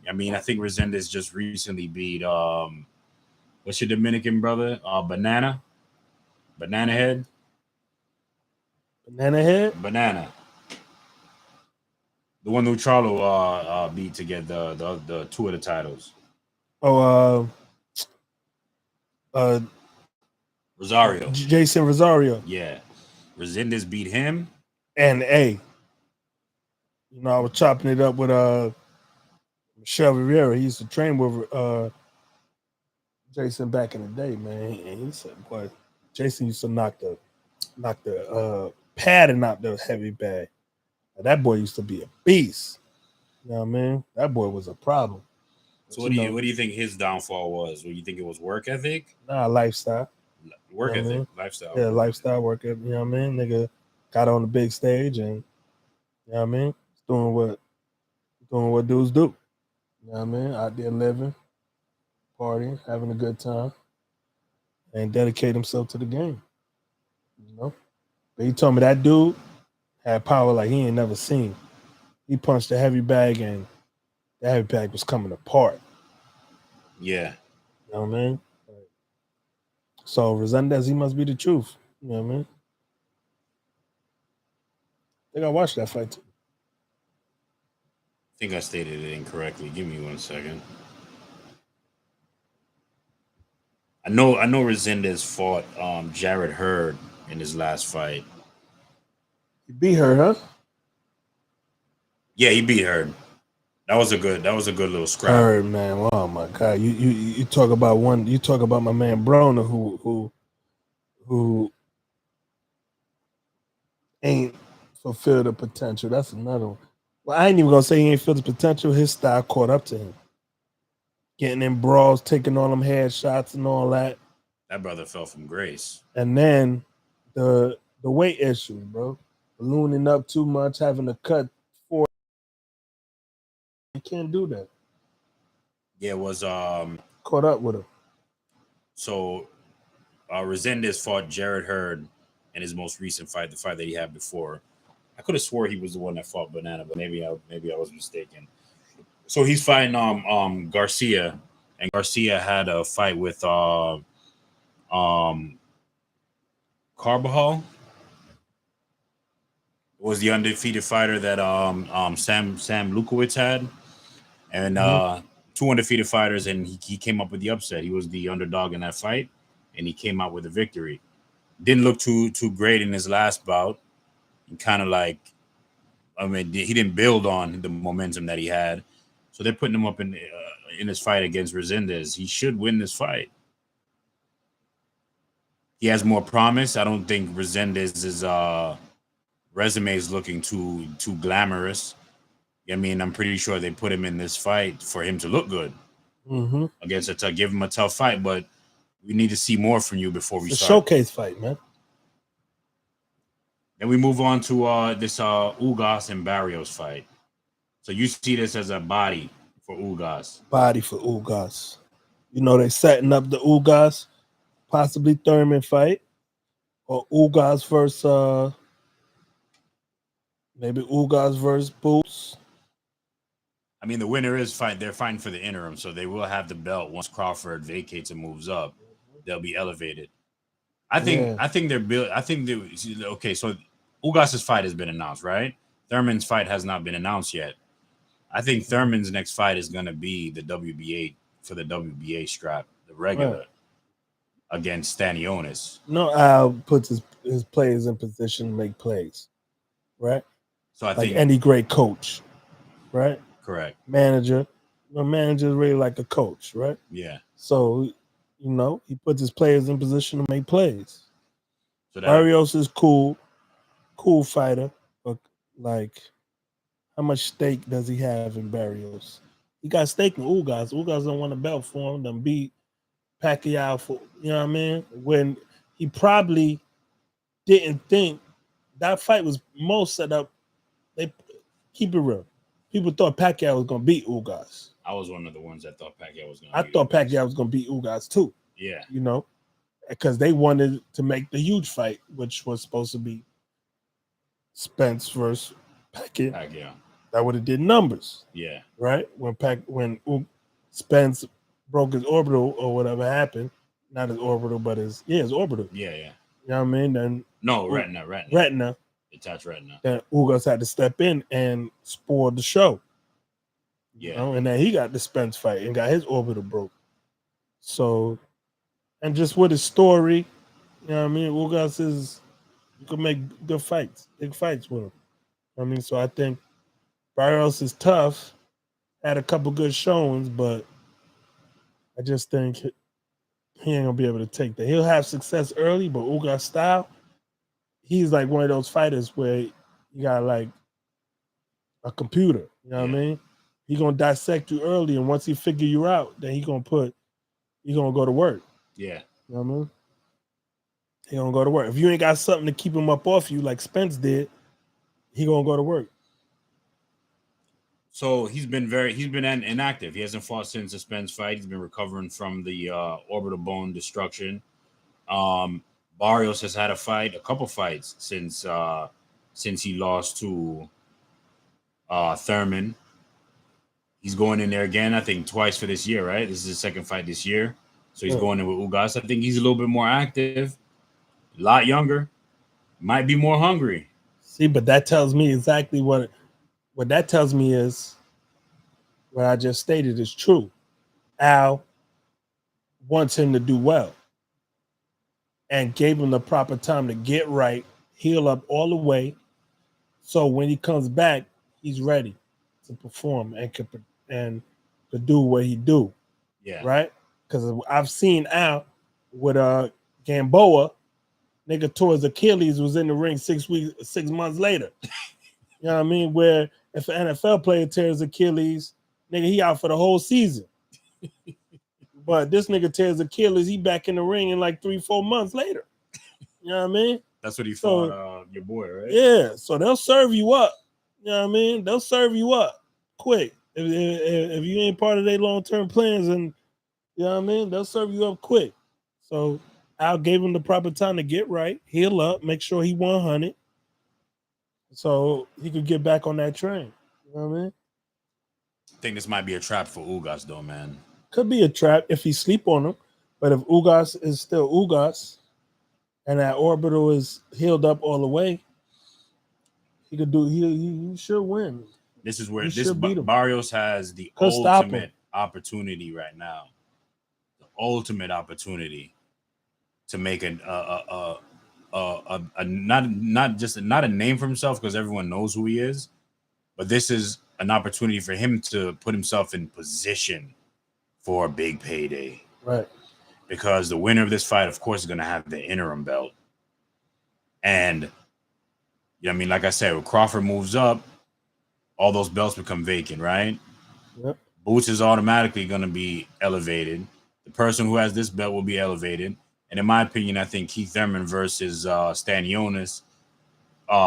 I mean, I think Resendez just recently beat what's your Dominican brother? Banana Head.
Banana Head.
Banana. The one who Charlo beat to get the two of the titles.
Oh, uh,
Rosario.
Jason Rosario.
Yeah. Resendez beat him.
And A. I was chopping it up with Michelle Rivera. He used to train with Jason back in the day, man. And he said, boy, Jason used to knock the padding out the heavy bag. That boy used to be a beast. You know what I mean? That boy was a problem.
So what do you think his downfall was? What you think it was work ethic?
Nah, lifestyle.
Work ethic, lifestyle.
Yeah, lifestyle work ethic. You know what I mean? Nigga got on the big stage and you know what I mean? Doing what dudes do. You know what I mean? Out there living, partying, having a good time, and dedicate himself to the game. But he told me that dude had power like he ain't never seen. He punched a heavy bag and the heavy bag was coming apart.
Yeah.
You know what I mean? So Resendez, he must be the truth. You know what I mean? I think I watched that fight too.
I think I stated it incorrectly. Give me 1 second. I know Resendez fought Jared Hurd in his last fight.
He beat her, huh?
Yeah, he beat Hurd. That was a good little scrap.
Hurd, man. Oh my God. You talk about one, you talk about my man Broner who ain't fulfilled the potential. That's another one. Well, I ain't even gonna say he ain't filled the potential. His style caught up to him. Getting in brawls, taking all them headshots and all that.
That brother fell from grace.
And then the weight issue, bro. Ballooning up too much, having to cut for. You can't do that.
Yeah, it was
caught up with him.
So Resendez fought Jared Hurd in his most recent fight, the fight that he had before. I could have swore he was the one that fought Banana, but maybe I was mistaken. So he's fighting Garcia, and Garcia had a fight with Carbajal. Was the undefeated fighter that Sam Lukowicz had, and two undefeated fighters, and he came up with the upset. He was the underdog in that fight, and he came out with a victory. Didn't look too great in his last bout. Kind of like, I mean, he didn't build on the momentum that he had, so they're putting him up in his fight against Resendez. He should win this fight. He has more promise. I don't think Resendez's resume is looking too glamorous. I mean, I'm pretty sure they put him in this fight for him to look good against to give him a tough fight, but we need to see more from you before we start.
Showcase fight, man.
Then we move on to this Ugas and Barrios fight. So you see this as a body for Ugas.
Body for Ugas. They're setting up the Ugas, possibly Thurman fight, or Ugas versus maybe Ugas versus Boots.
I mean, the winner is fight. They're fighting for the interim, so they will have the belt once Crawford vacates and moves up. They'll be elevated. I think they're built. Okay. So Ugas's fight has been announced, right? Thurman's fight has not been announced yet. I think Thurman's next fight is going to be the WBA for the WBA strap, the regular, against Stanionis.
Al puts his players in position to make plays, right?
So I think
any great coach, right?
Correct.
Manager. Manager is really like a coach, right?
Yeah.
So, he puts his players in position to make plays.
So
Barrios is cool fighter, but how much stake does he have in Barrios? He got stake in Ugas. Ugas don't want a belt for him. Then beat Pacquiao for, you know what I mean? When he probably didn't think that fight was most set up. They keep it real. People thought Pacquiao was gonna beat Ugas.
I was one of the ones that thought Pacquiao was gonna.
I thought Pacquiao was gonna beat Ugas too.
Yeah.
Because they wanted to make the huge fight, which was supposed to be Spence versus Pacquiao. That would have did numbers.
Yeah.
Right? When Spence broke his orbital or whatever happened, not his orbital, but his orbital.
Yeah.
You know what I mean? Then
retina.
Retina.
Detached retina.
Then Ugas had to step in and spoil the show.
Yeah.
You know? And then he got the Spence fight and got his orbital broke. So, and just with his story, you know what I mean? Ugas is, you can make good fights, big fights with him. I mean, so I think Barrios is tough, had a couple good showings, but I just think he ain't gonna be able to take that. He'll have success early, but Ugas style, he's like one of those fighters where you got like a computer. You know what I mean? He gonna dissect you early, and once he figure you out, then he gonna go to work.
Yeah.
You know what I mean? He gonna go to work. If you ain't got something to keep him up off you like Spence did, he gonna go to work.
So he's been inactive. He hasn't fought since the Spence fight. He's been recovering from the orbital bone destruction. Barrios has had a couple fights since he lost to Thurman. He's going in there again, I think twice for this year, right? This is his second fight this year. So he's going in with Ugas. I think he's a little bit more active, a lot younger, might be more hungry.
See, but that tells me exactly what that tells me is what I just stated is true. Al wants him to do well and gave him the proper time to get right, heal up all the way. So when he comes back, he's ready to perform and to do what he do.
Yeah.
Right? Because I've seen Al with Gamboa, nigga tore his Achilles, was in the ring 6 months later. You know what I mean? Where if an NFL player tears Achilles, nigga, he out for the whole season. But this nigga tears Achilles, he back in the ring in like 3-4 months later. You know what I mean?
That's what he fought your boy, right?
Yeah. So they'll serve you up. You know what I mean? They'll serve you up quick. If you ain't part of their long-term plans, and you know what I mean, they'll serve you up quick. So Al gave him the proper time to get right, heal up, make sure he 100, so he could get back on that train. You know what I mean?
I think this might be a trap for Ugas, though, man.
Could be a trap if he sleep on him, but if Ugas is still Ugas, and that orbital is healed up all the way, he could do. He should win.
This is where Barrios has the ultimate opportunity right now. The ultimate opportunity to make not a name for himself, because everyone knows who he is, but this is an opportunity for him to put himself in position for a big payday.
Right.
Because the winner of this fight, of course, is going to have the interim belt. And, you know, I mean, like I said, when Crawford moves up, all those belts become vacant, right?
Yep.
Boots is automatically going to be elevated. The person who has this belt will be elevated. And in my opinion, I think Keith Thurman versus Stanionis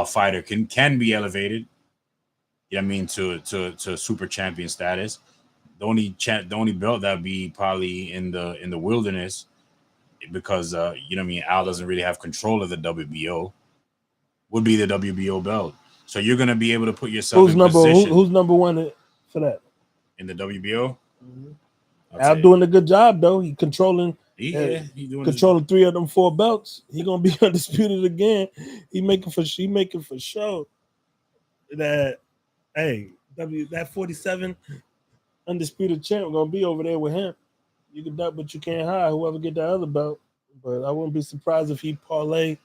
fighter can be elevated. You know what I mean, to super champion status. The only belt that would be probably in the wilderness, because you know what I mean, Al doesn't really have control of the WBO, would be the WBO belt. So you're gonna be able to put yourself in position.
Who's number one for that
In the WBO?
Mm-hmm. Al doing a good job though. He controlling.
Yeah, he's doing
controlling 3 of them 4 belts. He gonna be undisputed again. He making for sure that that 47 undisputed champ gonna be over there with him. You can duck, but you can't hide. Whoever get that other belt. But I wouldn't be surprised if he parlay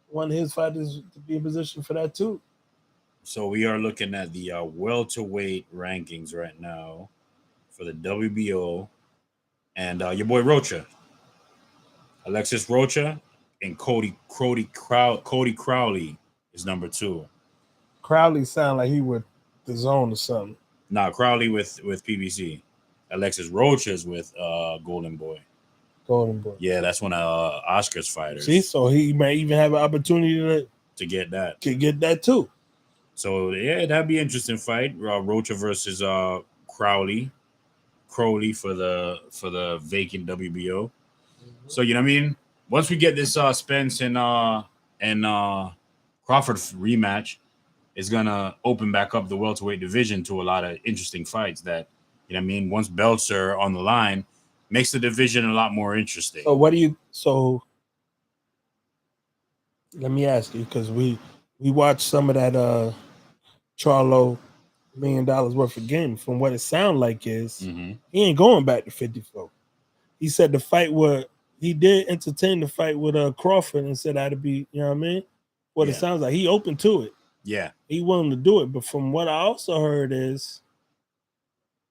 one of his fighters to be in position for that too.
So we are looking at the welterweight rankings right now for the WBO, and your boy Rocha, Alexis Rocha, and Cody Crowley is number 2.
Crowley sound like he with the Zone or something.
Nah, Crowley with PBC. Alexis Rocha is with Golden Boy.
Golden Boy.
Yeah, that's one of Oscar's fighters.
See, so he may even have an opportunity
to get that.
To get that too.
So yeah, that'd be an interesting fight. Rocha versus Crowley for the vacant WBO. Mm-hmm. So you know what I mean? Once we get this Spence and Crawford rematch, it's gonna open back up the welterweight division to a lot of interesting fights that, you know what I mean, once belts are on the line, makes the division a lot more interesting.
So Let me ask you, because we watched some of that Charlo $1 million worth of game. From what it sounds like is he ain't going back to 54. He said the fight would he did entertain the fight with Crawford and said that'd be, you know what I mean? What it sounds like. He open to it.
Yeah.
He willing to do it. But from what I also heard is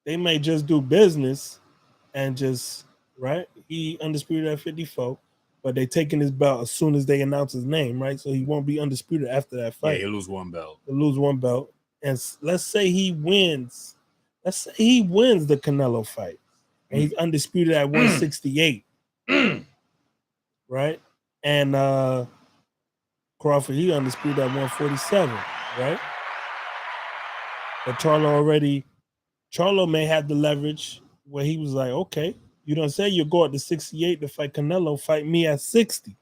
they may just do business and just right. He undisputed at 54, but they taking his belt as soon as they announce his name, right? So he won't be undisputed after that fight.
Yeah, he'll lose one belt.
He'll lose one belt. And let's say he wins. Let's say he wins the Canelo fight. And he's undisputed at 168. Right? And Crawford, he undisputed at 147, right? But Charlo may have the leverage where he was like, okay, you don't say you go up to 68 to fight Canelo, fight me at 60.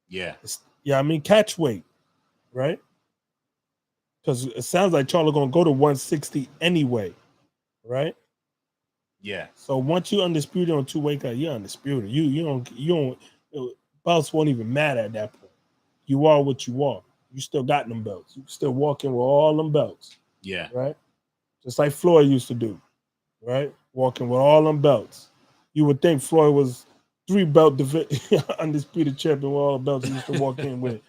Yeah.
Yeah, I mean, catch weight, right? Because it sounds like Charlo gonna go to 160 anyway, right?
Yeah.
So once you undisputed on 2 weight cut, you're undisputed. You don't belts won't even matter at that point. You are what you are. You still got them belts. You still walking with all them belts.
Yeah.
Right? Just like Floyd used to do. Right? Walking with all them belts. You would think Floyd was 3-belt undisputed champion with all the belts he used to walk in with.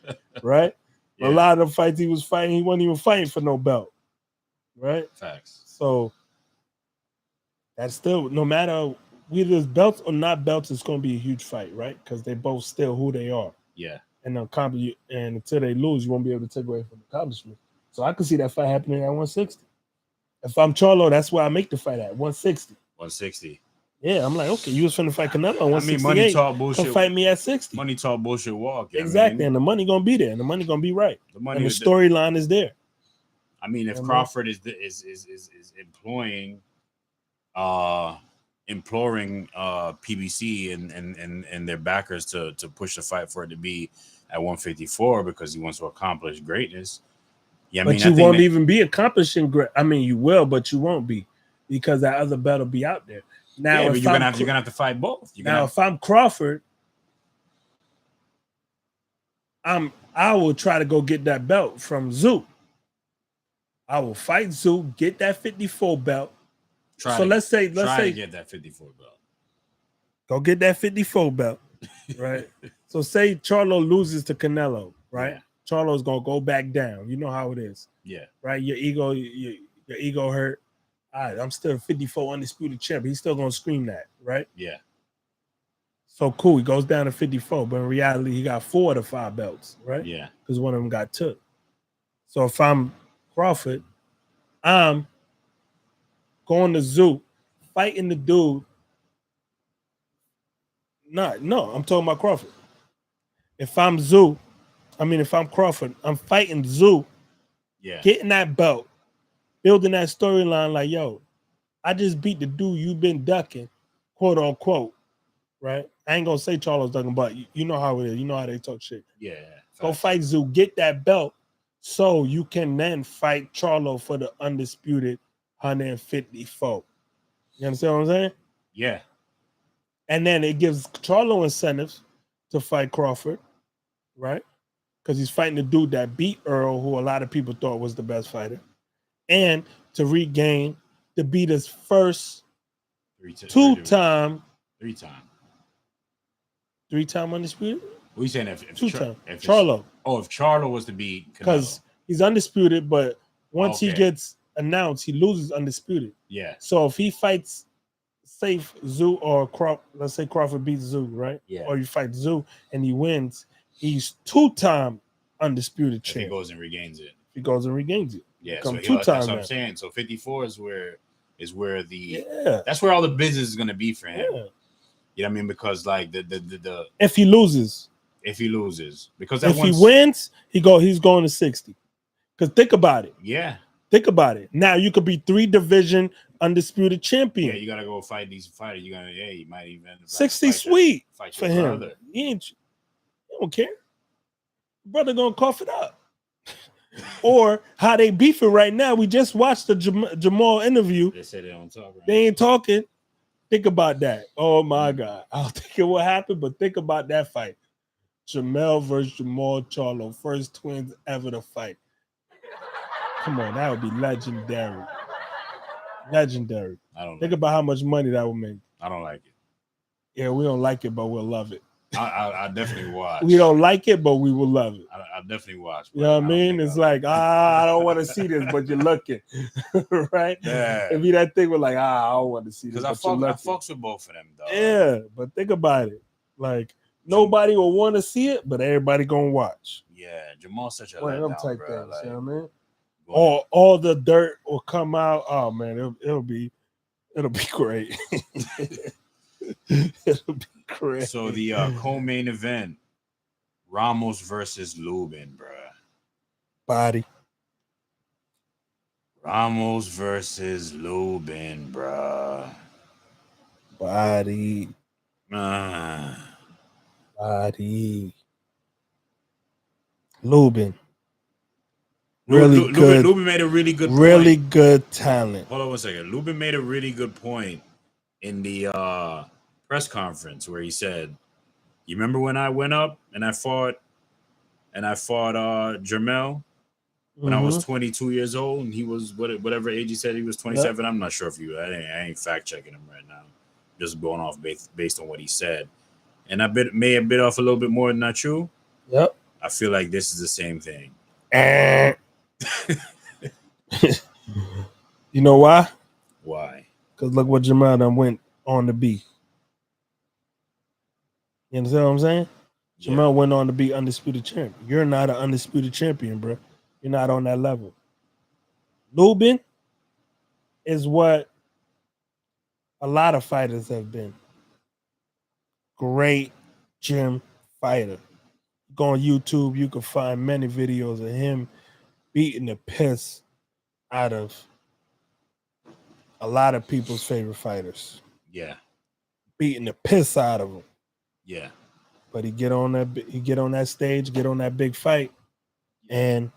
Right? Yeah. A lot of the fights he was fighting, he wasn't even fighting for no belt. Right?
Facts.
So that's still, no matter whether it's belts or not belts, it's going to be a huge fight, right? Because they both still who they are.
Yeah.
And until they lose, you won't be able to take away from the accomplishment. So I can see that fight happening at 160. If I'm Charlo, that's where I make the fight at 160.
160.
Yeah, I'm like, okay, you was finna fight Canelo at 168. I mean,
money talk bullshit.
Come fight me at 60.
Money talk bullshit walk.
Exactly, and the money gonna be there, and the money gonna be right. The money and the storyline is there.
I mean, if Crawford is imploring PBC and their backers to push the fight for it to be at 154 because he wants to accomplish greatness. Yeah,
but you won't even be accomplishing great. I mean, you will, but you won't be because that other belt will be out there. Now,
yeah, but you're gonna have to fight both.
If I'm Crawford, I will try to go get that belt from Zoo. I will fight Zoo, get that 54 belt. Let's say
get that 54 belt.
Go get that 54 belt, right? So say Charlo loses to Canelo, right? Yeah. Charlo's gonna go back down. You know how it is.
Yeah.
Right? Your ego hurt. All right, I'm still 54 undisputed champ. He's still gonna scream that, right?
Yeah.
So cool. He goes down to 54, but in reality, he got 4 of the 5 belts, right?
Yeah.
Because one of them got took. So if I'm Crawford, I'm going to Zoo, fighting the dude. No, I'm talking about Crawford. If I'm Crawford, I'm fighting Zoo, getting that belt, building that storyline like, yo, I just beat the dude you've been ducking, quote unquote, right? I ain't gonna say Charlo's ducking, but you know how it is. You know how they talk shit.
Yeah.
Go fight Zoo, get that belt, so you can then fight Charlo for the undisputed 154. You understand what I'm saying?
Yeah.
And then it gives Charlo incentives to fight Crawford, right? Because he's fighting the dude that beat Earl, who a lot of people thought was the best fighter, and to regain to beat his first three-time undisputed.
What are you saying? If
Charlo.
If Charlo was to beat Canelo. Because
he's undisputed, but once he gets announced, he loses undisputed.
Yeah.
So if he fights safe Zoo or let's say Crawford beats Zoo, right?
Yeah.
Or you fight Zoo and he wins, he's 2-time undisputed champ.
He goes and regains it.
Yeah.
So that's what I'm saying. So 54 is where that's where all the business is gonna be for him. Yeah. You know what I mean? Because like the
if he loses,
because
if he wins, he's going to 60. Because think about it.
Yeah.
Think about it. Now you could be 3-division undisputed champion.
Yeah, you gotta go fight these fighters. You might even
60 sweet for him. He don't care. Brother gonna cough it up. Or how they beefing right now. We just watched the Jamal interview.
They said they don't talk. Right
they ain't talking. Think about that. Oh my God. I don't think it will happen, but think about that fight. Jamel versus Jamal Charlo, first twins ever to fight. Come on, that would be legendary. Legendary.
I don't
Think
like
about how much money that would make.
it. I don't like it.
Yeah, we don't like it, but we'll love it.
I definitely watch.
We don't like it, but we will love it.
I definitely watch.
You know what I mean? It's like, I don't want to see this, but you're looking. Right?
Yeah.
It'd be that thing with like, I don't want to see this.
Because I fucks with both of them, dog.
Yeah, but think about it. Like, nobody will want to see it, but everybody gonna watch.
Yeah, Jamal's such a
One of them
letdown,
type
bro.
things,
Like,
you know what I mean? All the dirt will come out. Oh man, it'll be great. It'll be great.
So the co-main event, Ramos versus Lubin, bro.
Body.
Ramos versus Lubin, bro.
Body.
Uh,
Body. Lubin. Really good.
Lubin made a really good point.
Really good talent.
Hold on one second. Lubin made a really good point in the press conference where he said, "You remember when I went up and I fought Jermel when I was 22 years old and he was whatever age he said he was 27. Yep. I'm not sure if I ain't fact checking him right now. Just going off based on what he said. And I may have bit off a little bit more than not true.
Yep.
I feel like this is the same thing.
You know why?
Why?
Because look what Jamal done went on to be. You understand what I'm saying? Yeah. Jamal went on to be undisputed champion. You're not an undisputed champion, bro. You're not on that level. Lubin is what a lot of fighters have been. Great gym fighter. Go on YouTube, you can find many videos of him beating the piss out of a lot of people's favorite fighters.
Yeah.
Beating the piss out of them.
Yeah.
But he get on that stage, get on that big fight, and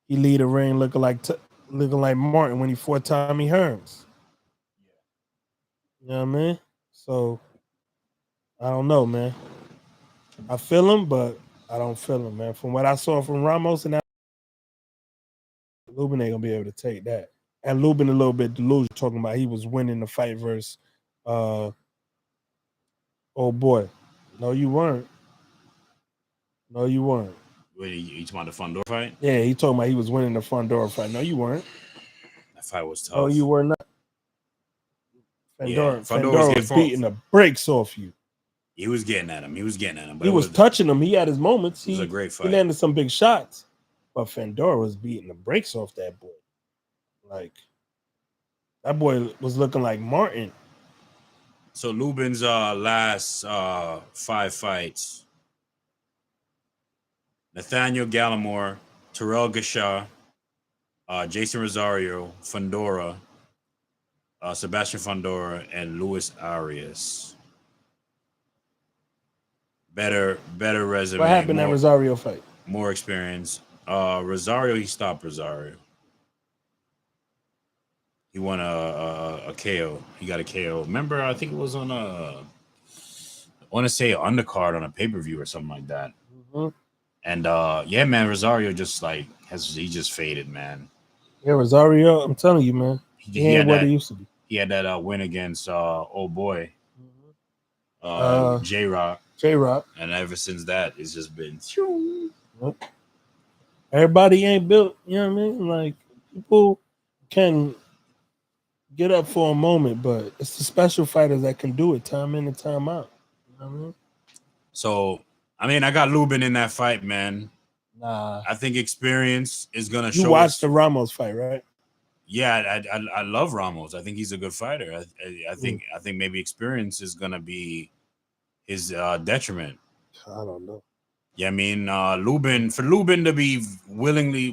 he lead a ring looking like Martin when he fought Tommy Hearns. You know what I mean? So I don't know, man. I feel him, but I don't feel him, man. From what I saw from Ramos and that, Lubin ain't gonna be able to take that. And Lubin a little bit delusional, talking about he was winning the fight versus oh boy. No, you weren't. No, you weren't.
Wait, you talking about the Fundora fight?
Yeah, he talking about he was winning the Fundora fight. No, you weren't.
That fight was tough.
Oh, you were not. Fundora was beating the brakes off you.
He was getting at him. But
he was touching him. He had his moments.
It was a great fight.
He landed some big shots. But Fundora was beating the brakes off that boy. Like, that boy was looking like Martin.
So Lubin's last 5 fights: Nathaniel Gallimore, Terrell Gashaw, Jason Rosario, Fundora, Sebastian Fundora, and Luis Arias. Better resume.
What happened at Rosario fight?
More experience. Rosario, he stopped Rosario. He won a KO. He got a KO. Remember, I think it was on I want to say an undercard on a pay-per-view or something like that.
Mm-hmm.
And yeah, man, Rosario just he just faded, man.
Yeah, Rosario, I'm telling you, man. He ain't what he used to be.
He had that win against old boy, J-Rock. And ever since that, it's just been.
Everybody ain't built, you know what I mean? Like, people can get up for a moment, but it's the special fighters that can do it time in and time out. You know what I mean?
So, I mean, I got Lubin in that fight, man.
Nah.
I think experience is going to show.
You watched the Ramos fight, right?
Yeah, I love Ramos. I think he's a good fighter. I think maybe experience is going to be his detriment.
I don't know.
Yeah, I mean, Lubin to be willingly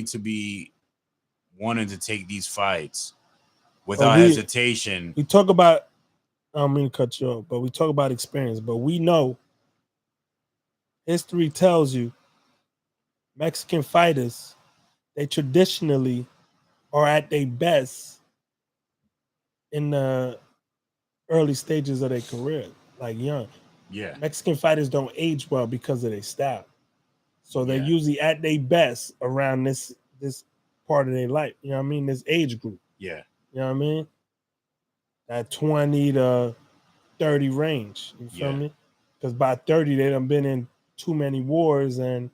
to be wanting to take these fights without hesitation.
We talk about, I don't mean to cut you off, but we talk about experience. But we know history tells you Mexican fighters, they traditionally are at their best in the early stages of their career. like young.
Yeah.
Mexican fighters don't age well because of their style. So they're
Yeah.
usually at their best around this part of their life. You know what I mean? This age group.
Yeah.
You know what I mean? That 20 to 30 range. You feel
Yeah.
me? Because by 30, they done been in too many wars and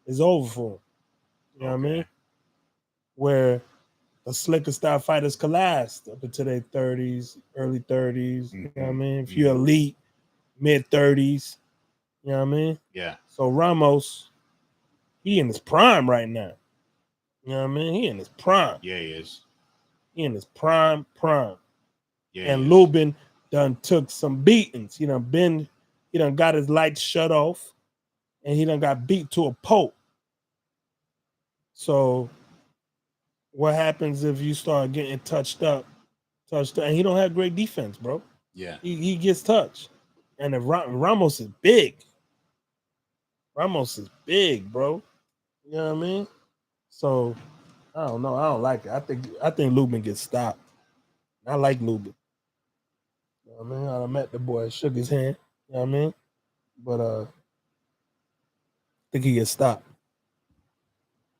it's over for them. You know what I mean? Where the slicker style fighters can last up into their 30s, early 30s. You know what I mean? If you're elite, mid 30s. You know what I mean?
Yeah.
So Ramos, he in his prime right now. You know what I mean? He in his prime.
Yeah, he is.
He in his prime.
Yeah,
And
he is.
Lubin done took some beatings. He done got his lights shut off, and he done got beat to a pulp. So what happens if you start getting touched up, and he don't have great defense, bro.
Yeah.
He gets touched. And if Ramos is big. Ramos is big, bro. You know what I mean? So I don't know. I don't like it. I think Lubin gets stopped. I like Lubin. You know what I mean? I met the boy, shook his hand. You know what I mean? But I think he gets stopped.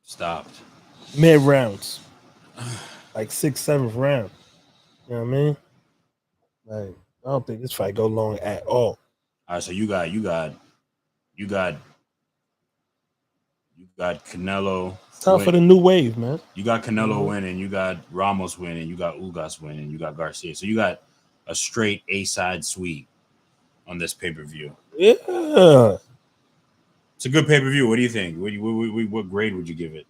Stopped.
Mid rounds. Like 6th, 7th round. You know what I mean? Like, I don't think this fight go long at all.
All right, so you got Canelo.
Time for the new wave, man.
You got Canelo winning, you got Ramos winning, you got Ugas winning, you got Garcia. So you got a straight A-side sweep on this pay-per-view.
Yeah.
It's a good pay-per-view. What do you think? What grade would you give it?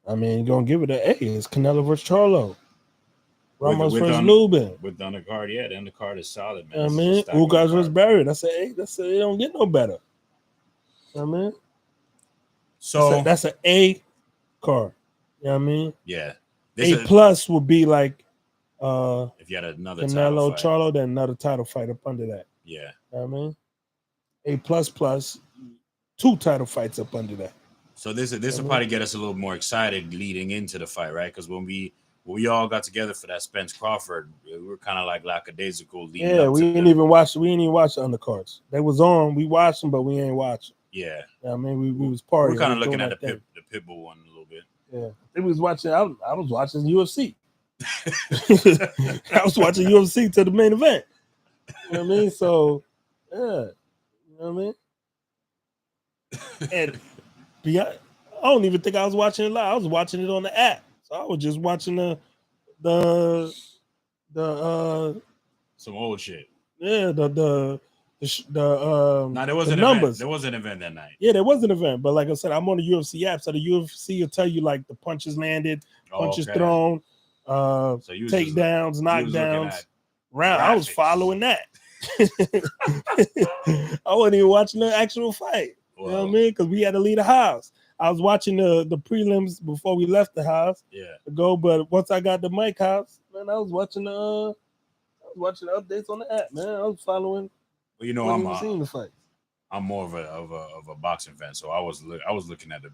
I mean, you're going to give it an A. It's Canelo versus Charlo. Ramos versus
on,
Lubin.
With the undercard, yeah, the undercard is solid, man.
I mean, Ugas versus Barrett. That's it don't get no better. I mean,
so
that's an A card. You know what I mean?
Yeah.
A plus would be like
if you had another
Canelo,
title fight.
Charlo, then another title fight up under that.
Yeah.
You know what I mean? A plus, 2 title fights up under that.
So this will probably get us a little more excited leading into the fight, right? Because when we all got together for that Spence Crawford, we were kind of like lackadaisical. We
didn't even watch the undercards. They was on. We watched them, but we ain't watching.
Yeah.
I mean, we was partying.
We're kind of looking at the Pitbull one a little bit.
Yeah. They was watching. I was watching UFC. I was watching UFC to the main event. You know what I mean? So, yeah. You know what I mean? And I don't even think I was watching it live. I was watching it on the app. So I was just watching the
some old shit.
Yeah, there
wasn't
numbers.
There was an event that night.
Yeah, there was an event, but like I said, I'm on the UFC app, so the UFC will tell you like the punches landed, punches thrown, takedowns, knockdowns. Round. I was following that. I wasn't even watching the actual fight. You know what I mean? Because we had to leave the house. I was watching the prelims before we left the house.
Yeah.
To go, but once I got the mic house, man, I was watching the updates on the app, man. I was following.
Well, you know,
I'm seeing the fight.
I'm more of a boxing fan, so I was looking at the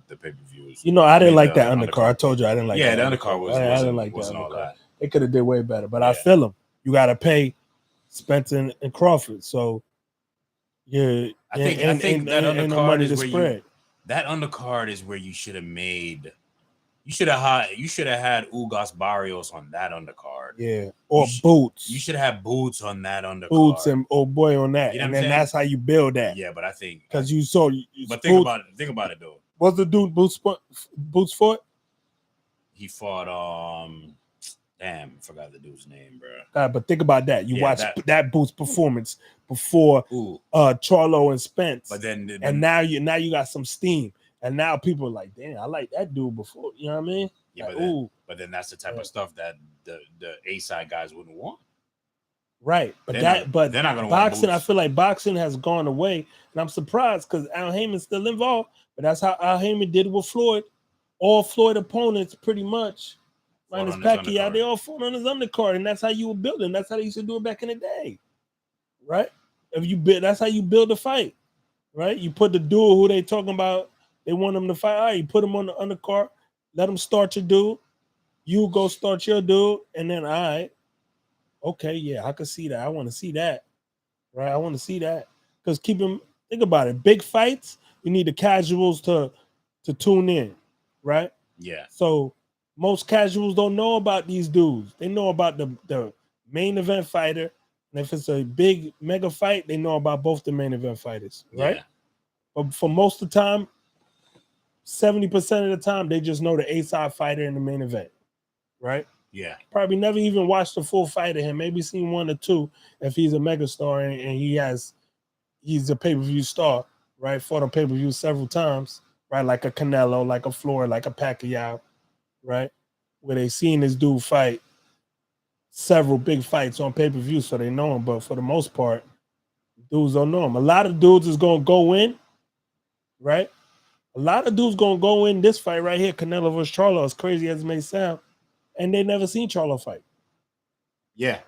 pay-per-views.
You know, I didn't like that undercard. I told you I didn't like.
Yeah,
that
the undercard wasn't all that.
They could have did way better, but I feel them. You got to pay Spence and Crawford, so yeah.
I think that undercard is where that undercard is where you should have made. You should have had Ugas Barrios on that undercard.
Yeah, or Boots.
You should have Boots on that undercard.
Boots and boy on that,
you know
and then that's how you build that.
Yeah, but I think
because you saw.
But think about it though.
What's the dude Boots fought?
He fought damn, I forgot the dude's name, bro.
But think about that. You watch that Boots performance before Charlo and Spence,
but then
now you got some steam. And now people are like, damn, I like that dude before. You know what I mean?
Yeah,
like,
but then that's the type of stuff that the A-side guys wouldn't want.
Right. But they're not gonna boxing, I feel like boxing has gone away. And I'm surprised because Al Heyman's still involved. But that's how Al Heyman did with Floyd. All Floyd opponents pretty much, minus Pacquiao, they all fought on his undercard. And that's how you were building. That's how they used to do it back in the day. Right? That's how you build a fight. Right? You put the duel who they talking about. They want them to fight. All right, you put them on the undercard. Let them start your dude. You go start your dude. And then, all right. Okay, yeah, I can see that. I want to see that. right? I want to see that because think about it. Big fights, you need the casuals to tune in, right?
Yeah.
So most casuals don't know about these dudes. They know about the main event fighter, and if it's a big mega fight, they know about both the main event fighters, right?
Yeah.
But for most of the time, 70% of the time, they just know the A-side fighter in the main event, right?
Yeah.
Probably never even watched the full fight of him. Maybe seen one or two if he's a megastar and he's a pay-per-view star, right? Fought on pay-per-view several times, right? Like a Canelo, like a Floyd, like a Pacquiao, right? Where they seen this dude fight several big fights on pay-per-view, so they know him. But for the most part, dudes don't know him. A lot of dudes is gonna go in, right? A lot of dudes gonna go in this fight right here, Canelo versus Charlo, as crazy as it may sound, and they never seen Charlo fight.
Yeah.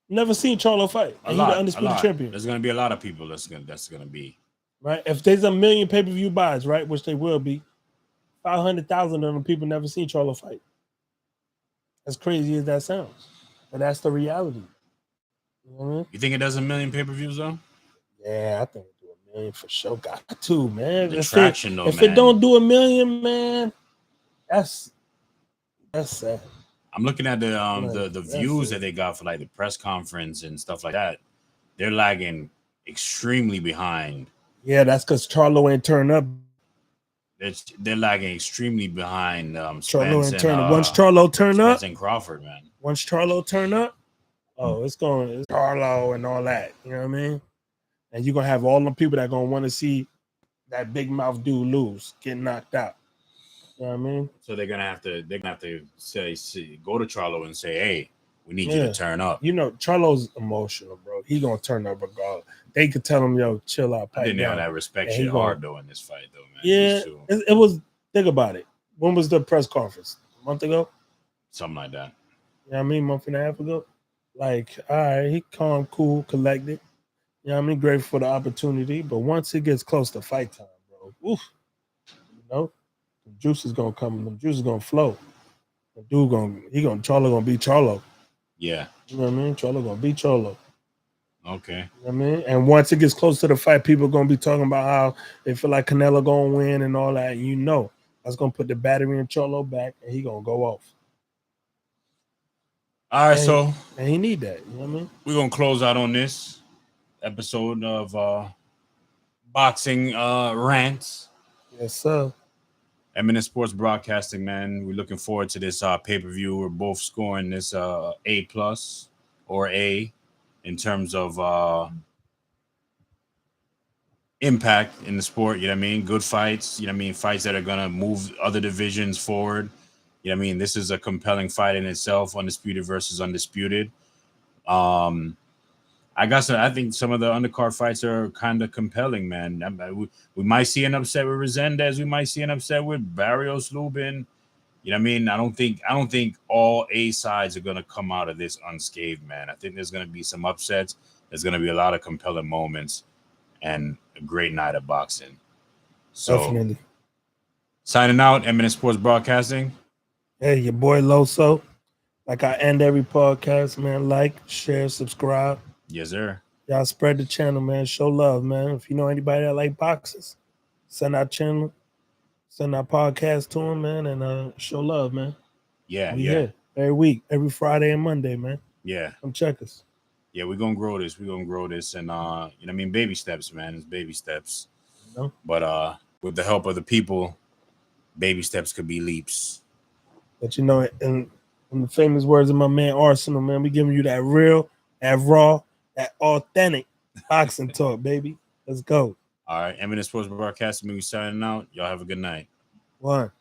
Never seen Charlo fight. And he the undisputed champion.
There's gonna be a lot of people that's gonna be
right. If there's a million pay-per-view buys, right, which they will be, 500,000 of them people never seen Charlo fight. As crazy as that sounds, but that's the reality. You know what I mean?
You think it does a million pay-per-views though?
Yeah, I think it do a million for sure. Got to, man.
The traction though,
if
man.
it don't do a million, man, that's sad.
I'm looking at the views that they got for like the press conference and stuff like that. They're lagging extremely behind.
Yeah, that's because Charlo ain't turned up.
They're lagging extremely behind.
Charlo
Spence
ain't turned
and,
up. Once Charlo turn up,
Spence and Crawford, man.
Once Charlo turn up, it's Charlo and all that. You know what I mean? And you're gonna have all the people that gonna want to see that big mouth dude lose, get knocked out. You know what I mean?
So they're gonna have to say go to Charlo and say, hey, we need you to turn up.
You know, Charlo's emotional, bro. He gonna turn up regardless. They could tell him, yo, chill out.
I didn't know that respect shit hard though in this fight, though, man.
Yeah, it was. Think about it. When was the press conference? A month ago?
Something like that.
You know what I mean? Month and a half ago? Like, all right, he calm, cool, collected. You know what I mean? Grateful for the opportunity. But once it gets close to fight time, bro, oof, you know, the juice is gonna come, the juice is gonna flow. The dude Charlo gonna beat Charlo.
Yeah.
You know what I mean? Charlo gonna beat Charlo.
Okay.
You know what I mean? And once it gets close to the fight, people are gonna be talking about how they feel like Canelo gonna win and all that. And you know, that's gonna put the battery in Charlo back and he gonna go off.
All right,
and he need that. You know what I mean?
We're gonna close out on this episode of boxing rants.
Yes, sir.
Eminent Sports Broadcasting, man. We're looking forward to this pay-per-view. We're both scoring this A+ or A in terms of impact in the sport. You know what I mean? Good fights. You know what I mean? Fights that are gonna move other divisions forward. You know what I mean? This is a compelling fight in itself, undisputed versus undisputed. I think some of the undercard fights are kind of compelling, man. We might see an upset with Resendez. We might see an upset with Barrios Lubin. You know what I mean? I don't think all A sides are gonna come out of this unscathed, man. I think there's gonna be some upsets. There's gonna be a lot of compelling moments and a great night of boxing. So,
definitely.
Signing out, Eminent Sports Broadcasting.
Hey, your boy Loso. Like I end every podcast, man. Like, share, subscribe.
Yes, sir.
Y'all spread the channel, man. Show love, man. If you know anybody that like boxes, send our channel, send our podcast to them, man, and show love, man.
Yeah,
we here every week, every Friday and Monday, man.
Yeah.
Come check us.
Yeah, we're gonna grow this. And you know what I mean, baby steps, man. It's baby steps.
You know?
But with the help of the people, baby steps could be leaps.
But you know, in the famous words of my man Arsenal, man, we giving you that real, that raw, that authentic boxing talk, baby. Let's go.
All right, Eminent Sports Broadcasting, we signing out. Y'all have a good night.
One.